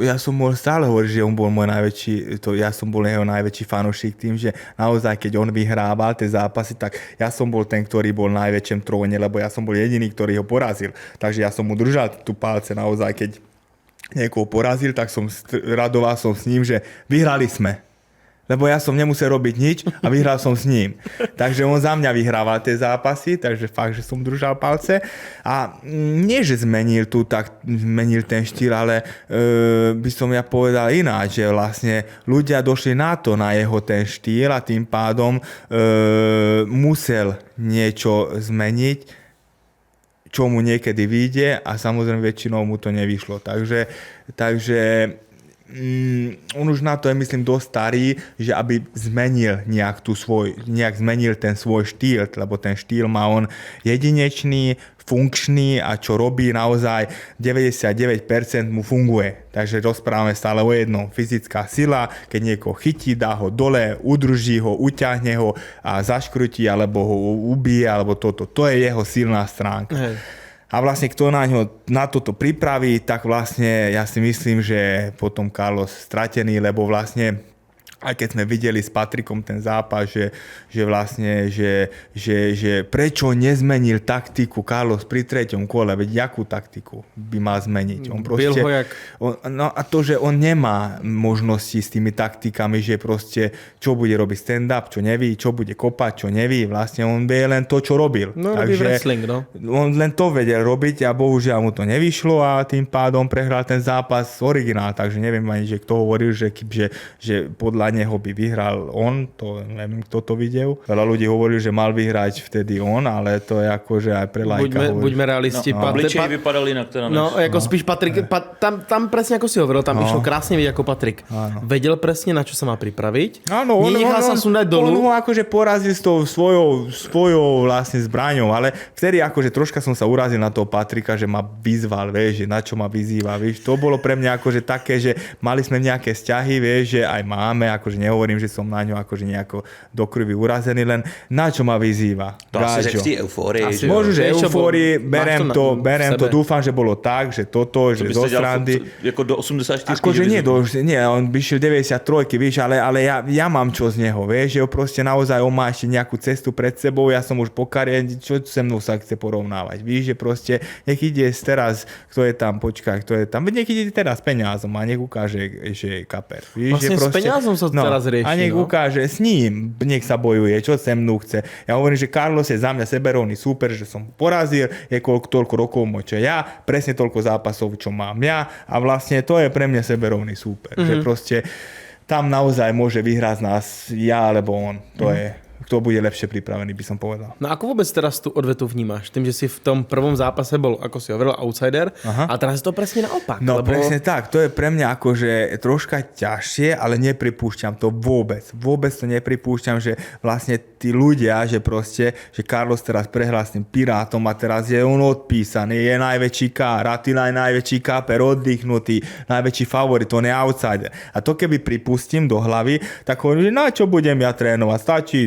ja som mohol stále hovoriť, že on bol môj najväčší, ja som bol jeho najväčší fanúšik tým, že naozaj, keď on vyhrával tie zápasy, tak ja som bol ten, ktorý bol v najväčšom tróne, lebo ja som bol jediný, ktorý ho porazil. Takže ja som mu držal tú palce naozaj, keď niekoho porazil, tak radoval som s ním, že vyhrali sme. Lebo ja som nemusel robiť nič a vyhral som s ním. Takže on za mňa vyhrával tie zápasy, takže fakt, že som držal palce. A nie, že zmenil ten štýl, ale by som ja povedal ináč, že vlastne ľudia došli na jeho ten štýl a tým pádom musel niečo zmeniť, čo mu niekedy vyjde a samozrejme väčšinou mu to nevyšlo. Takže on už na to je, myslím, dosť starý, že aby zmenil nejak zmenil ten svoj štýl, lebo ten štýl má on jedinečný, funkčný a čo robí naozaj 99% mu funguje. Takže rozprávame stále o jednom. Fyzická sila, keď niekoho chytí, dá ho dole, udrží ho, uťahne ho a zaškrutí, alebo ho ubije, alebo toto. To je jeho silná stránka. Hej. A vlastne kto na toto pripraví, tak vlastne ja si myslím, že potom Carlos stratený, lebo vlastne aj keď sme videli s Patrikom ten zápas, že vlastne, že prečo nezmenil taktiku Carlos pri treťom kole, veď jakú taktiku by mal zmeniť? On proste, no a to, že on nemá možnosti s tými taktikami, že proste čo bude robiť stand-up, čo neví, čo bude kopať, čo neví, vlastne on vie len to, čo robil. No, takže wrestling, no. On len to vedel robiť a bohužiaľ mu to nevyšlo a tým pádom prehral ten zápas originál, takže neviem ani, že kto hovoril, že podľa neho by vyhral on, to neviem, kto to videl. Veľa ľudí hovorili, že mal vyhrať vtedy on, ale to je akože aj pre lajka. Buďme realisti. Obličej vypadal inak teda. Spíš Patrik, tam presne ako si hovoril, tam išlo krásne vidieť ako Patrik. Áno. Vedel presne, na čo sa má pripraviť. Áno, nenechal sa sundať dolu. On ho akože porazil s tou svojou vlastne zbraňou, ale vtedy akože troška som sa urazil na toho Patrika, že ma vyzval, vieš, že na čo ma vyzýva, vieš. To bolo pre mňa akože také, že mali sme nejaké vzťahy, vieš, že aj máme, akože nehovorím, že som na ňo akože nejako do krvi urazený, len na čo ma vyzýva. To asi řekl v té eufórii. Môžu, že eufórii, berem to, dúfam, že bolo tak, že toto, že zo srandy. Jako do 84. Akože nie, on by šiel 93, víš, ale ja mám čo z neho, vieš, že proste naozaj on má ešte nejakú cestu pred sebou, ja som už po kariére, čo se mnou sa chce porovnávať, víš, že proste nech ide teraz, kto je tam, počkaj, kto je tam, nech ide teraz peniazom a nech ukáže, že je kaper. Víš, vlastne že proste, s peniazom sa teraz rieši. A nech ukáže s ním, nech sa bojuje, čo se mnou chce. Ja hovorím, že Carlos je za mňa seberovný súper, že som porazil, je toľko rokov môj, čo ja, presne toľko zápasov, čo mám ja a vlastne to je pre mňa seberovný súper. Že proste tam naozaj môže vyhrať z nás ja alebo on. To je kto bude lepšie pripravený, by som povedal. No ako vôbec teraz tú odvetu vnímáš? Tým, že si v tom prvom zápase bol, ako si hovoril, outsider, a teraz je to presne naopak. No presne tak, to je pre mňa akože troška ťažšie, ale nepripúšťam to vôbec. Vôbec to nepripúšťam, že vlastne tí ľudia, že proste, že Carlos teraz prehral s tým Pirátom a teraz je on odpísaný, je najväčší kár, Attila je najväčší káper, oddychnutý, najväčší favorit, on je outsider. A to keby pripustím do hlavy, tak hovorím, že na čo budem ja trénovať, stačí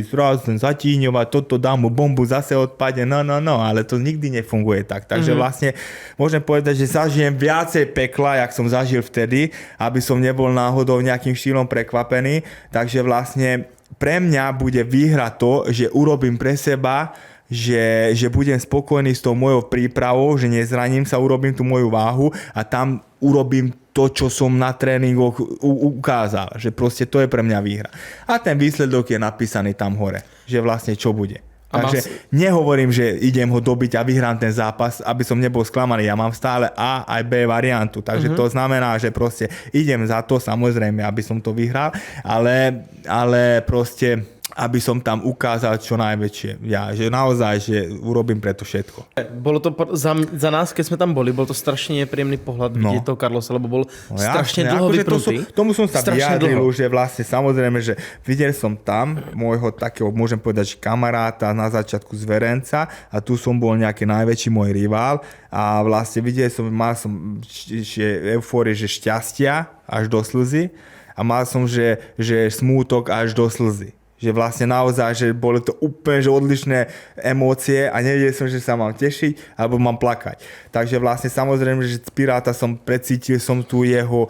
zatíňovať, toto dám mu bombu, zase odpadne, no, ale to nikdy nefunguje tak. Takže vlastne môžem povedať, že zažijem viacej pekla, jak som zažil vtedy, aby som nebol náhodou nejakým štýlom prekvapený. Takže vlastne pre mňa bude výhra to, že urobím pre seba, že budem spokojný s tou mojou prípravou, že nezraním sa, urobím tú moju váhu a tam urobím to, čo som na tréningoch ukázal. Že proste to je pre mňa výhra. A ten výsledok je napísaný tam hore. Že vlastne čo bude. Takže nehovorím, že idem ho dobiť a vyhrám ten zápas, aby som nebol sklamaný. Ja mám stále A aj B variantu. Takže to znamená, že proste idem za to, samozrejme, aby som to vyhral, ale proste aby som tam ukázal čo najväčšie. Ja, že naozaj, že urobím preto všetko. Bolo to za nás, keď sme tam boli, bol to strašne nepríjemný pohľad vidieť toho Carlosa, lebo bol strašne dlho vypnutý. Tomu som sa vyjadril, že vlastne samozrejme, že videl som tam môjho takého, môžem povedať, že kamaráta na začiatku zverenca a tu som bol nejaký najväčší môj rival a vlastne videl som, mal som eufórie, že šťastia až do slzy a mal som, že smútok až do slzy. Že vlastne naozaj, že boli to úplne že odlišné emócie a nevedel som, že sa mám tešiť alebo mám plakať. Takže vlastne samozrejme, že z Piráta som precítil som tú jeho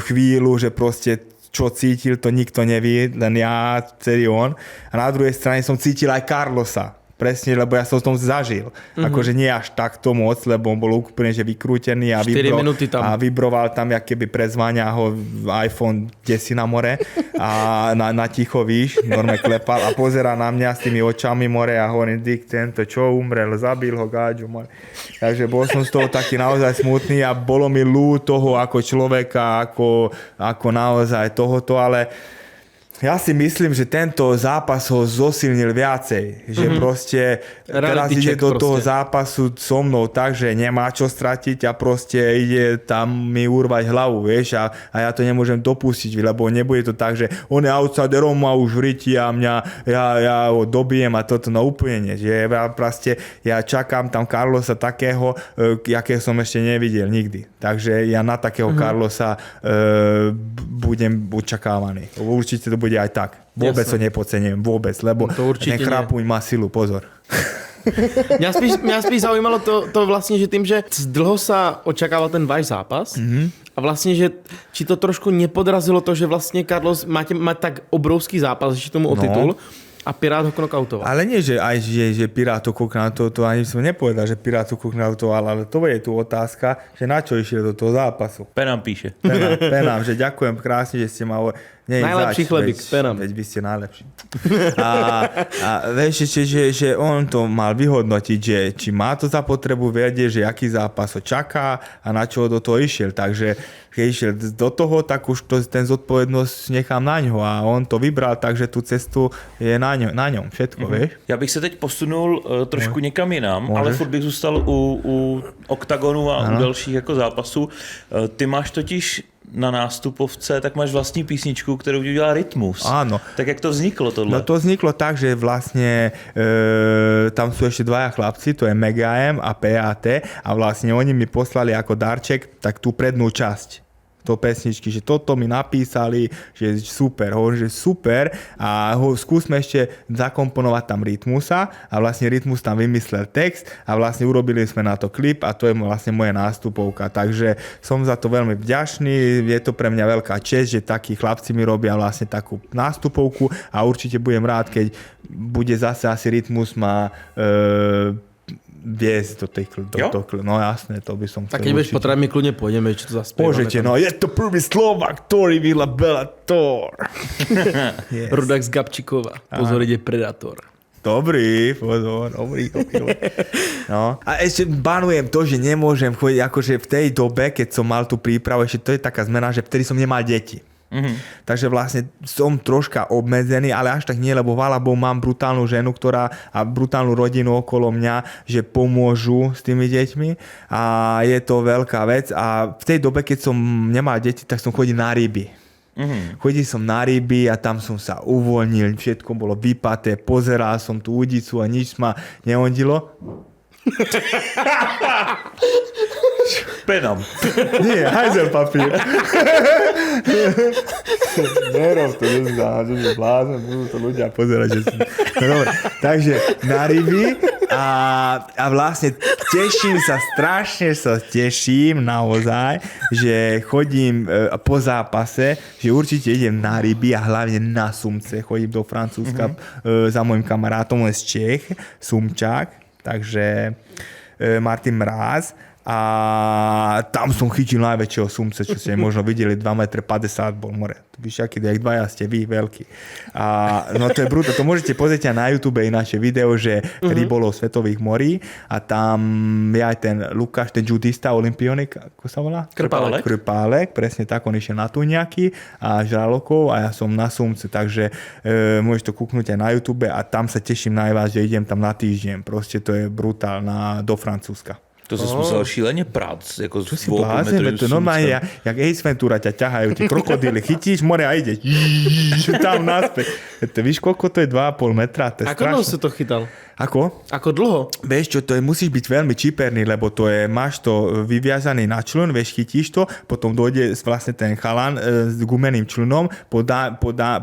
chvíľu, že proste čo cítil, to nikto nevie, len ja, celý on. A na druhej strane som cítil aj Carlosa. Presne, lebo ja som v tom zažil. Akože nie až takto moc, lebo on bol úplne že vykrútený a vibroval tam, jak keby prezvania ho iPhone desí na more a na ticho, víš, normálne klepal a pozerá na mňa s tými očami more a hovorím, Dick, tento čo umrel, zabil ho gáďu more. Takže bol som z toho taký naozaj smutný a bolo mi ľúto toho ako človeka, ako naozaj tohoto, ale ja si myslím, že tento zápas ho zosilnil viacej. Že proste teraz ide do toho zápasu so mnou tak, že nemá čo stratiť a proste ide tam mi urvať hlavu, vieš. A ja to nemôžem dopustiť, lebo nebude to tak, že on je outsider, on ma už vrytí a ja ho dobijem a toto no úplne nie. Že ja čakám tam Carlosa takého, jakého som ešte nevidel nikdy. Takže ja na takého Carlosa budem očakávaný. Určite to bude aj tak. Vôbec to nepodcením, vôbec, lebo ten chrapuň má silu, pozor. Mňa spíš zaujímalo to vlastne, že tým, že dlho sa očakával ten váš zápas a vlastne, že či to trošku nepodrazilo to, že vlastne Carlos má tak obrovský zápas ešte tomu o titul a Pirát ho knockoutoval. Ale nie, že aj že Pirát ho knockoutoval, to ani som nepovedal, že Pirát ho knockoutoval, ale to je tu otázka, že na čo išiel do toho zápasu. Penám píše. Penám, že ďakujem krásne, že ste ma... Najlepší chlebík, Penám. Veď vy ste najlepší. A vieš, že on to mal vyhodnotiť, že či má to za potrebu vedieť, že aký zápas ho čaká a na čo do toho išiel. Takže keď išiel do toho, tak už ten zodpovednosť nechám na ňo a on to vybral, takže tú cestu je na ňom všetko, vieš. Já bych se teď posunul trošku někam jinam, ale furt bych zůstal u oktagonu a u dalších jako zápasů. Ty máš totiž na nástupovce, tak máš vlastní písničku, kterou udělá Rytmus. Áno. Tak jak to vzniklo tohle? No to vzniklo tak, že vlastne tam sú ešte dvaja chlapci, to je Mega M a PAT a vlastne oni mi poslali ako darček tak tú prednú časť to pesničky, že toto mi napísali, že super, hovorím, že super a skúsme ešte zakomponovať tam Rytmusa a vlastne Rytmus tam vymyslel text a vlastne urobili sme na to klip a to je vlastne moja nástupovka, takže som za to veľmi vďačný, je to pre mňa veľká česť, že takí chlapci mi robia vlastne takú nástupovku a určite budem rád, keď bude zase asi Rytmus má viesť do tej no jasné, to by som chcel. Tak keď budeš potrebať, my kľudne pôjdeme, či to zaspievame. Môžete, no je to prvý Slovák, ktorý vyhla Bellator. Yes. Rudák z Gabčíkova, pozor, ide Predator. Dobrý, pozor, dobrý. No. A ešte banujem to, že nemôžem chodiť, akože v tej dobe, keď som mal tú prípravu, ešte to je taká zmena, že vtedy som nemal deti. Takže vlastne som troška obmedzený, ale až tak nie, lebo chvála Bohu mám brutálnu ženu, a brutálnu rodinu okolo mňa, že pomôžu s tými deťmi a je to veľká vec a v tej dobe, keď som nemal deti, tak som chodil na ryby. Chodil som na ryby a tam som sa uvoľnil, všetko bolo vypaté, pozeral som tú udicu a nič ma neondilo. Penom. Nie, hajzel papír. Nerob to, že si blázon, budú to ľudia pozerať, že si... No dobre, takže na ryby a vlastne strašne sa teším naozaj, že chodím po zápase, že určite idem na ryby a hlavne na sumce. Chodím do Francúzska za môjim kamarátom z Čech, sumčák, takže Martin Mráz. A tam som chytil najväčšieho sumce, čo ste možno videli, 2,50 m bol more. Víš, aký, jak dvaja ste vy, veľký. A no to je brutálne, to môžete pozrieť na YouTube ináče video, že rybolov svetových morí a tam je aj ten Lukáš, ten judista, olimpionik, ako sa volá? Krpálek, presne tak, on išiel na tuňaky a žralokov a ja som na sumce, takže môžeš to kúknúť aj na YouTube a tam sa teším najviac, že idem tam na týždeň. Proste to je brutál do Francúzska. To si musel šíleně prát. Jako čo si blázen, to normálne, jak Ace Ventura ťa ťahajú, tie krokodíly, chytíš more a ideš tam naspäť. Víš, koľko to je 2,5 metra? To je ako dlho si to chytal? Ako? Ako dlho? Vieš čo, to je, musíš byť veľmi čiperný, lebo to je, máš to vyviazaný na čln, vieš, chytíš to, potom dojde vlastne ten chalan s gumeným člnom,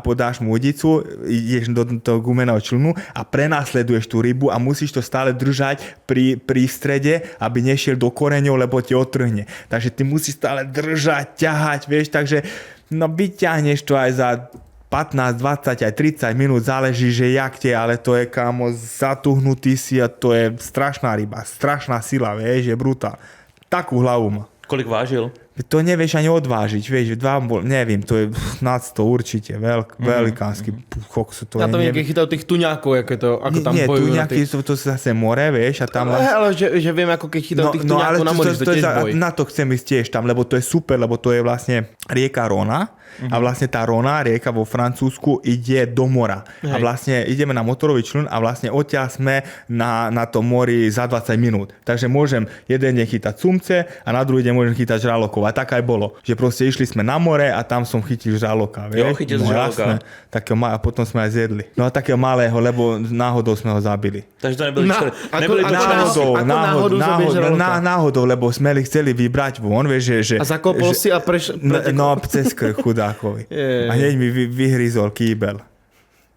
podáš mu udicu, ideš do toho gumeného člnu a prenasleduješ tú rybu a musíš to stále držať pri strede, aby nešiel do koreňov, lebo ti otrhne. Takže ty musíš stále držať, ťahať, vieš, takže no vyťahneš to aj za 15, 20, aj 30 minút, záleží, že jak tie, ale to je, kámo, zatuhnutý si a to je strašná ryba, strašná sila, vieš, je brutál. Takú hlavu má. Kolik vážil? To nevieš ani odvážiť, vieš, neviem, to je nad 100 určite, velikánsky koksu. Ja tam niekde chytal tých tuňákov, ako tam bojujú. Nie, tuňáky sú to zase more, vieš, a tam... Ale že viem, ako keď chytal tých tuňákov na mori, to tiež boj. Na to chcem ísť tiež tam, lebo to je super, lebo to je vlastne rieka Rona, a vlastne tá Rona, rieka vo Francúzsku, ide do mora. Hej. A vlastne ideme na motorový čln a vlastne odtiaľ sme na tom mori za 20 minút. Takže môžem jeden deň chytať sumce a na druhý deň môžem chytať žralokov. A tak aj bolo. Že proste išli sme na more a tam som chytil žraloka. Jo, chytil žraloka. A potom sme aj zjedli. No a takého malého, lebo náhodou sme ho zabili. Takže to nebyli náhodou, lebo sme chceli vybrať von, vieš, že... A zakopol si a No, cez krk chudákovi. A hneď mi vyhryzol kýbel.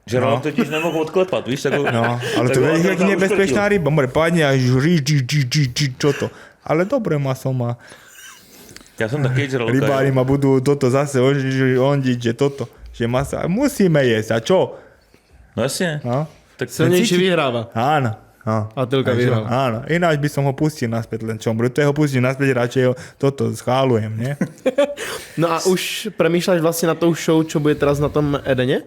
Žralok totiž nemohl odklepat, víš? No, ale to je jak nebezpečná ryba. More padne a čo to. Ale dobre ma som má. Ja som taký žraloka. Rybári ma budú toto zase ondiť, že toto. Že musíme jesť. A čo? No jasne. No. Tak silnejší vyhráva. Áno. A Tylka vyhral. Áno. Ináč by som ho pustil naspäť len čom. To ho pustil naspäť, radšej ho toto schálujem, nie? No a už premýšľaš vlastne na tou show, čo bude teraz na tom Edene?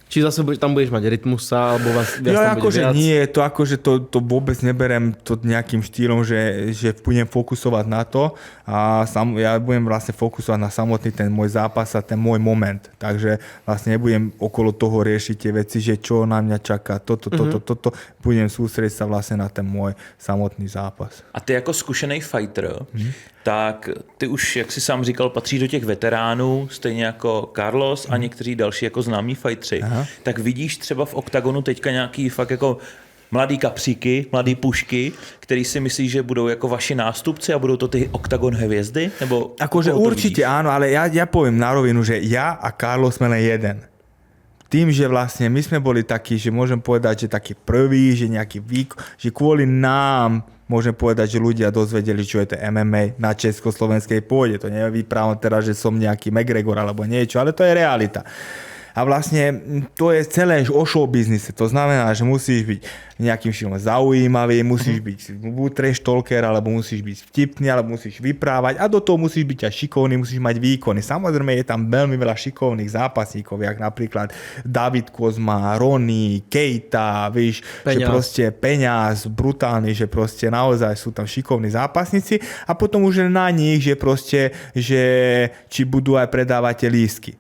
Či zase tam budeš mať rytmusa, alebo viac tam bude akože viac? Nie, to akože to vôbec neberem to nejakým štýlom, že budem fokusovať na to a ja budem vlastne fokusovať na samotný ten môj zápas a ten môj moment. Takže vlastne nebudem okolo toho riešiť tie veci, že čo na mňa čaká, toto. Budem sústrediť sa vlastne na ten môj samotný zápas. A ty jako zkušený fighter, tak ty už, jak si sám říkal, patří do těch veteránů, stejně jako Carlos a někteří další jako známí fightři. Aha. Tak vidíš třeba v oktagonu teďka nějaký fakt jako mladý kapříky, mladý pušky, který si myslí, že budou jako vaši nástupci a budou to ty oktagon hvězdy? Nebo akože určite áno, ale ja poviem na rovinu, že ja a Carlos sme len jeden. Tým, že vlastne my sme boli takí, že môžem povedať, že taký prvý, že nejaký že kvôli nám môžem povedať, že ľudia dozvedeli, čo je to MMA na československej pôde. To nevyprávam teraz, že som nejaký McGregor alebo niečo, ale to je realita. A vlastne to je celé o show biznise. To znamená, že musíš byť nejakým štýlom zaujímavý, musíš byť buď trash talker, alebo musíš byť vtipný, alebo musíš vyprávať a do toho musíš byť aj šikovný, musíš mať výkony. Samozrejme je tam veľmi veľa šikovných zápasníkov, jak napríklad David Kozma, Ronny, Keita, víš, že proste Peňaz, brutálny, že proste naozaj sú tam šikovní zápasníci a potom už na nich, že proste, že či budú aj predávať lístky.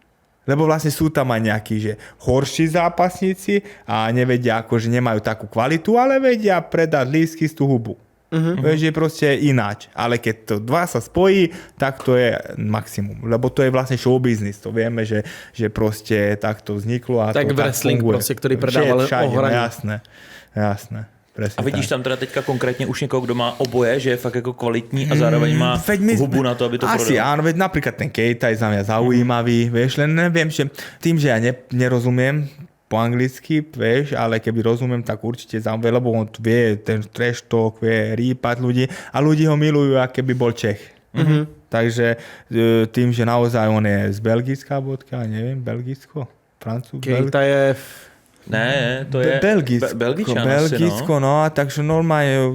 Lebo vlastne sú tam aj nejakí, že horší zápasníci a nevedia, akože nemajú takú kvalitu, ale vedia predať lístky z tú hubu. Vieš, že proste ináč. Ale keď to dva sa spojí, tak to je maximum. Lebo to je vlastne show business. To vieme, že proste tak to vzniklo a tak to tak wrestling funguje. prostě, ktorý predával ohraní. Jasné. Presne A vidíš tak. tam teda teďka konkrétně už někoho, kdo má oboje, že je fakt jako kvalitní a zároveň má hubu na to, aby to asi prodal? áno, veď napríklad ten Keita je za mňa zaujímavý, vieš, len neviem, že tým, že ja nerozumiem po anglicky, vieš, ale keby rozumiem, tak určite zaujímavé, lebo on vie ten trash talk, vie rýpať ľudí a ľudí ho milujú, ako keby bol Čech. Takže tým, že naozaj on je z Belgická bodka, neviem, Belgicko? Francúz? Keita je... Ne, to je Belgicko, no, takže normálne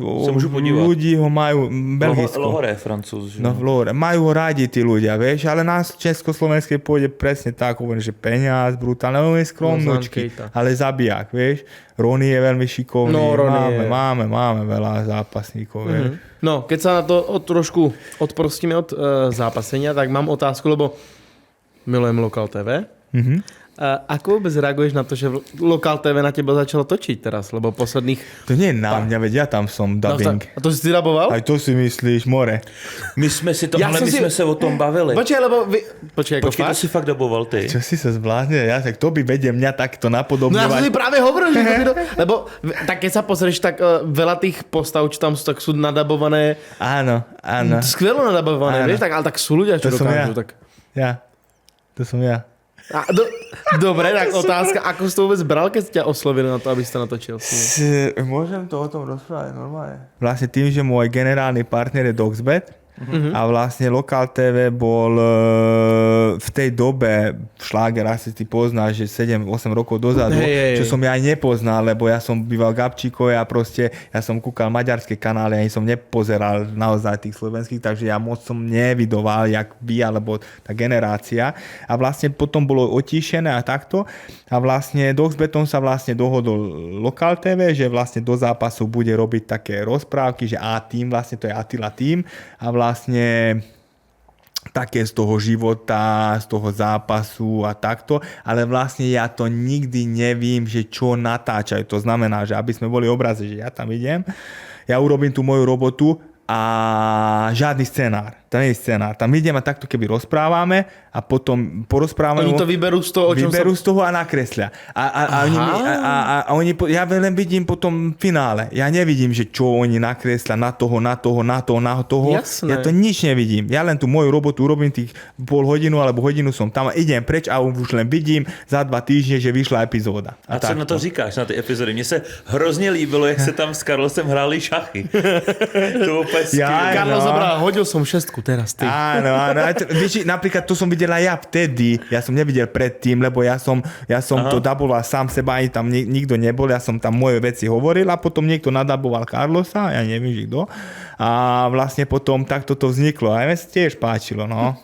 ľudí ho majú... Belgicko. Lohore je Francúz. No, Lohore. Majú ho rádi tí ľudia, vieš, ale nás v Československej pôjde presne tak, hovorím, že peniaz, brutálne, on je skromnočky, ale zabijak, vieš. Ronnie je veľmi šikovný, No, máme veľa zápasníkov, vieš. No, keď sa na to trošku odprostíme od zápasenia, tak mám otázku, lebo milujem Lokal TV. Ako vôbec reaguješ na to, že Lokal TV na teba začalo točiť teraz? Lebo posledných... To nie je na mňa, veď ja tam som dubbing. A to si ty daboval? Aj to si myslíš, more. My jsme si to, ale my jsme se o tom bavili. Počkej, lebo Počkej, to si fakt daboval ty. Čo si sa zbláznil? Ja, tak to by vedie mňa takto No napodobňovať. ja som si práve hovoril, že lebo tak keď sa pozrieš, tak veľa tých postav, čo tam sú, tak sú nadabované. Áno. Skvelo nadabované, vieš, tak, ale tak sú ľudia, čo To som dokážu. To som ja. Dobre, tak otázka, ako si to vôbec bral, keď ťa oslovili na to, aby si to natočil? Môžem to o tom rozprávať normálne? Vlastne tým, že môj generálny partner je Doxbet a vlastne Lokal TV bol v tej dobe šláger, asi ty poznáš, že 7-8 rokov dozadu, čo som ja aj nepoznal, lebo ja som býval v Gabčíkove a proste ja som kúkal maďarské kanály, ani som nepozeral naozaj tých slovenských, takže ja moc som nevidoval, jak vy, alebo tá generácia. A vlastne potom bolo otíšené a takto. A vlastne Doxbetom sa vlastne dohodol Lokal TV, že vlastne do zápasu bude robiť také rozprávky, že A-tým, vlastne to je Attila tým a vlastne také z toho života, z toho zápasu a takto, ale vlastne ja to nikdy nevím, že čo natáčajú. To znamená, že aby sme boli obraze, že ja tam idem, ja urobím tú moju robotu a žiadny scenár. To nie je scenár. Tam idem a takto keby rozprávame a potom porozprávame. Oni to vyberú z toho, z toho a nakreslia. A oni, ja len vidím potom finále. Ja nevidím, že čo oni nakreslia na toho. Jasné. Ja to nič nevidím. Ja len tú moju robotu urobím tých pol hodinu alebo hodinu som tam a idem preč a už len vidím za 2 týždne, že vyšla epizóda. A co na to říkáš, na ty epizody? Mně se hrozně líbilo, jak se tam s Carlosem hráli šachy. To úplně skvělé. Carlos zabral, hodil som 6 teraz ty. Áno. Víš, napríklad to som videl aj ja vtedy. Ja som nevidel predtým, lebo ja som to daboval sám seba, ani tam nikto nebol. Ja som tam moje veci hovoril a potom niekto nadaboval Carlosa, ja neviem, že kto. A vlastne potom takto to vzniklo. A mne sa tiež páčilo, no.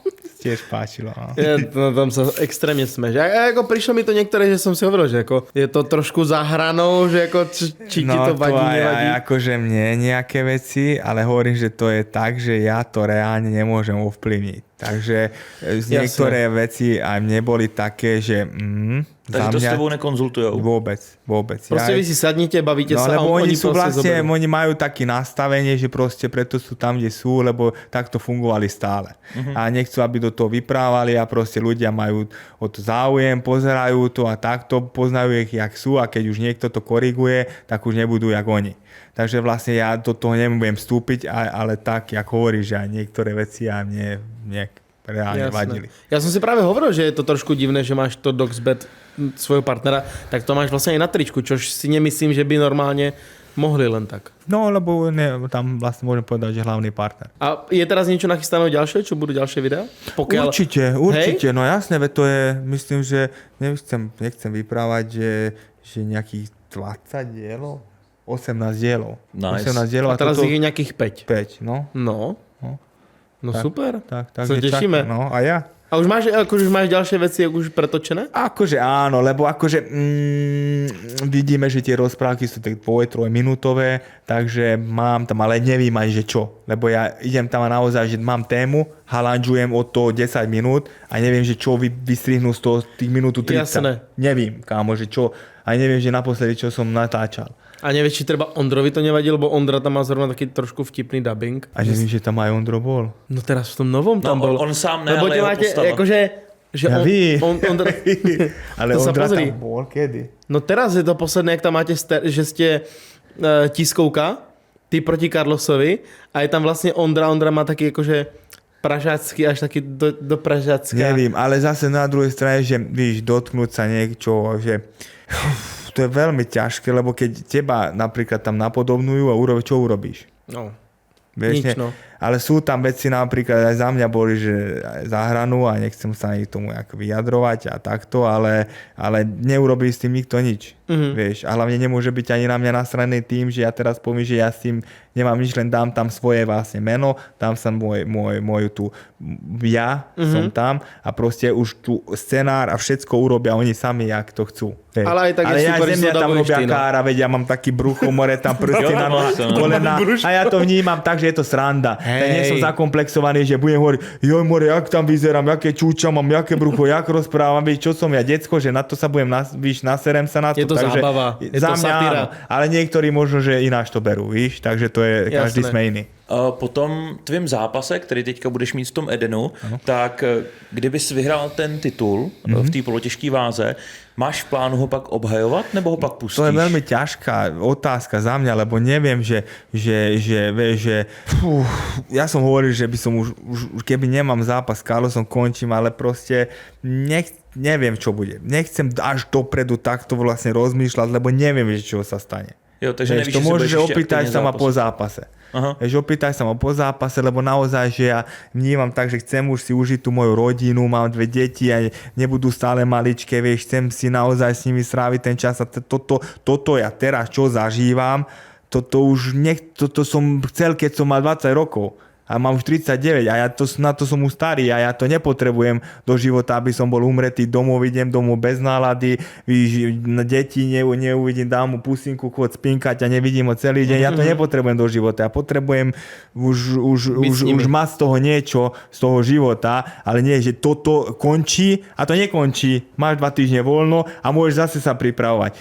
Tam sa extrémne smeš. A ako prišlo mi to niektoré, že som si hovoril, že ako je to trošku za hranou, že ako či ti to vadí, nevadí. No to akože mne nejaké veci, ale hovorím, že to je tak, že ja to reálne nemôžem ovplyvniť. Takže niektoré veci aj mne boli také, že... Takže to s tebou nekonzultujou? Vôbec. Proste vy si sadnite, bavíte sa lebo a oni sú vlastne, zoberú. oni majú také nastavenie, že proste preto sú tam, kde sú, lebo takto fungovali stále. A nechcú, aby do toho vyprávali a proste ľudia majú o to záujem, pozerajú to a takto, poznajú ich, jak sú a keď už niekto to koriguje, tak už nebudú jak oni. Takže vlastne ja do toho nebudem vstúpiť, ale tak, jak hovoríš, že aj niektoré veci a mne reálne vadili. Ja som si práve hovoril, že je to trošku divné, že máš to Doxbet svojho partnera, tak to máš vlastne aj na tričku, čož si nemyslím, že by normálne mohli len tak. No, lebo tam vlastne môžem povedať, že hlavný partner. A je teraz niečo nachystané ďalšie? Čo budú ďalšie videá? Určite. Hej? No jasné, to je, myslím, že nechcem vyprávať, že nejakých 20 dielov, 18 dielov. Nice. 18 dielov. A teraz ich je nejakých 5. 5, no. No tak, super. Tak, sa tešíme. No, a ja. A už máš ďalšie veci už pretočené? Akože áno, lebo akože vidíme, že tie rozprávky sú tak 2-3 minútové, takže mám tam, ale nevím aj, že čo. Lebo ja idem tam a naozaj, že mám tému, halanžujem od toho 10 minút a neviem, že čo vystrihnú z toho tých minútu 30. Jasné. Nevím, kámo, že čo. A neviem, že naposledy, čo som natáčal. A nevieš, či treba Ondrovi to nevadí, lebo Ondra tam má zrovna taký trošku vtipný dubbing. A nevím, že tam aj Ondro bol. No teraz v tom novom tam bol. On sám ne, lebo ale jeho máte, postava. akože, že Ja vím. Ondra, Ale to sa Ondra pozri. tam bol kedy? No teraz je to posledné, jak tam máte, že ste tiskovka, ty proti Carlosovi a je tam vlastne Ondra má taký akože pražácky, až taký do pražácka. Nevím, ale zase na druhej strane, že víš, dotknúť sa niečo, že to je veľmi ťažké, lebo keď teba napríklad tam napodobňujú a čo urobíš? No, Vieš, nič, no. Ale sú tam veci napríklad, aj za mňa boli, že za hranu a nechcem sa ani k tomu vyjadrovať a takto, ale neurobí s tým nikto nič. Vieš, a hlavne nemôže byť ani na mňa nasraný tým, že ja teraz poviem, že ja s tým nemám nič, len dám tam svoje vlastne meno, dám sa moju tu ja som tam a proste už tu scenár a všetko urobia oni sami, jak to chcú. Vieš. Ale aj tak je super, že ja tam to robia ty, no. kára, veď ja mám taký brucho, more tam prsty na kolena a ja to vnímam tak, že je to sranda. Ja nie som zakomplexovaný, že budem hovoriť, joj more, jak tam vyzerám, jaké čúča mám, jaké brucho, jak rozprávam, vieš, čo som ja decko, že na to sa budem, naserem sa na to. Je to takže zábava, je to satíra. Ale niektorí možno, že ináč to berú, víš, takže to je, každý sme iný. Po tom tvým zápase, který teďka budeš mít v tom Edenu, tak kdybys vyhrál ten titul v té polotěžké váze, máš v plánu ho pak obhajovat, nebo ho pak pustíš? To je veľmi ťažká otázka za mňa, lebo neviem, že ja som hovoril, že by som už keby nemám zápas s Carlosom, končím, ale proste neviem, čo bude. Nechcem až dopredu takto vlastne rozmýšľať, lebo neviem, že čo sa stane. Jo, takže nevíš, to môžeš, že opýtaj sa ma po zápase. Opýtaj sa ma po zápase, lebo naozaj, že ja vnímam tak, že chcem už si užiť tú moju rodinu, mám 2 deti a nebudú stále maličké, vieš, chcem si naozaj s nimi stráviť ten čas a toto ja teraz čo zažívam, toto som chcel, keď som mal 20 rokov. A mám už 39 a na to som už starý a ja to nepotrebujem do života, aby som bol umretý domov, idem domov bez nálady, deti neuvidím, dám mu pusinku, chod spinkať a nevidím ho celý deň. Ja to nepotrebujem do života. Ja potrebujem už mať z toho niečo, z toho života, ale nie, že toto končí a to nekončí. Máš 2 týždne voľno a môžeš zase sa pripravovať.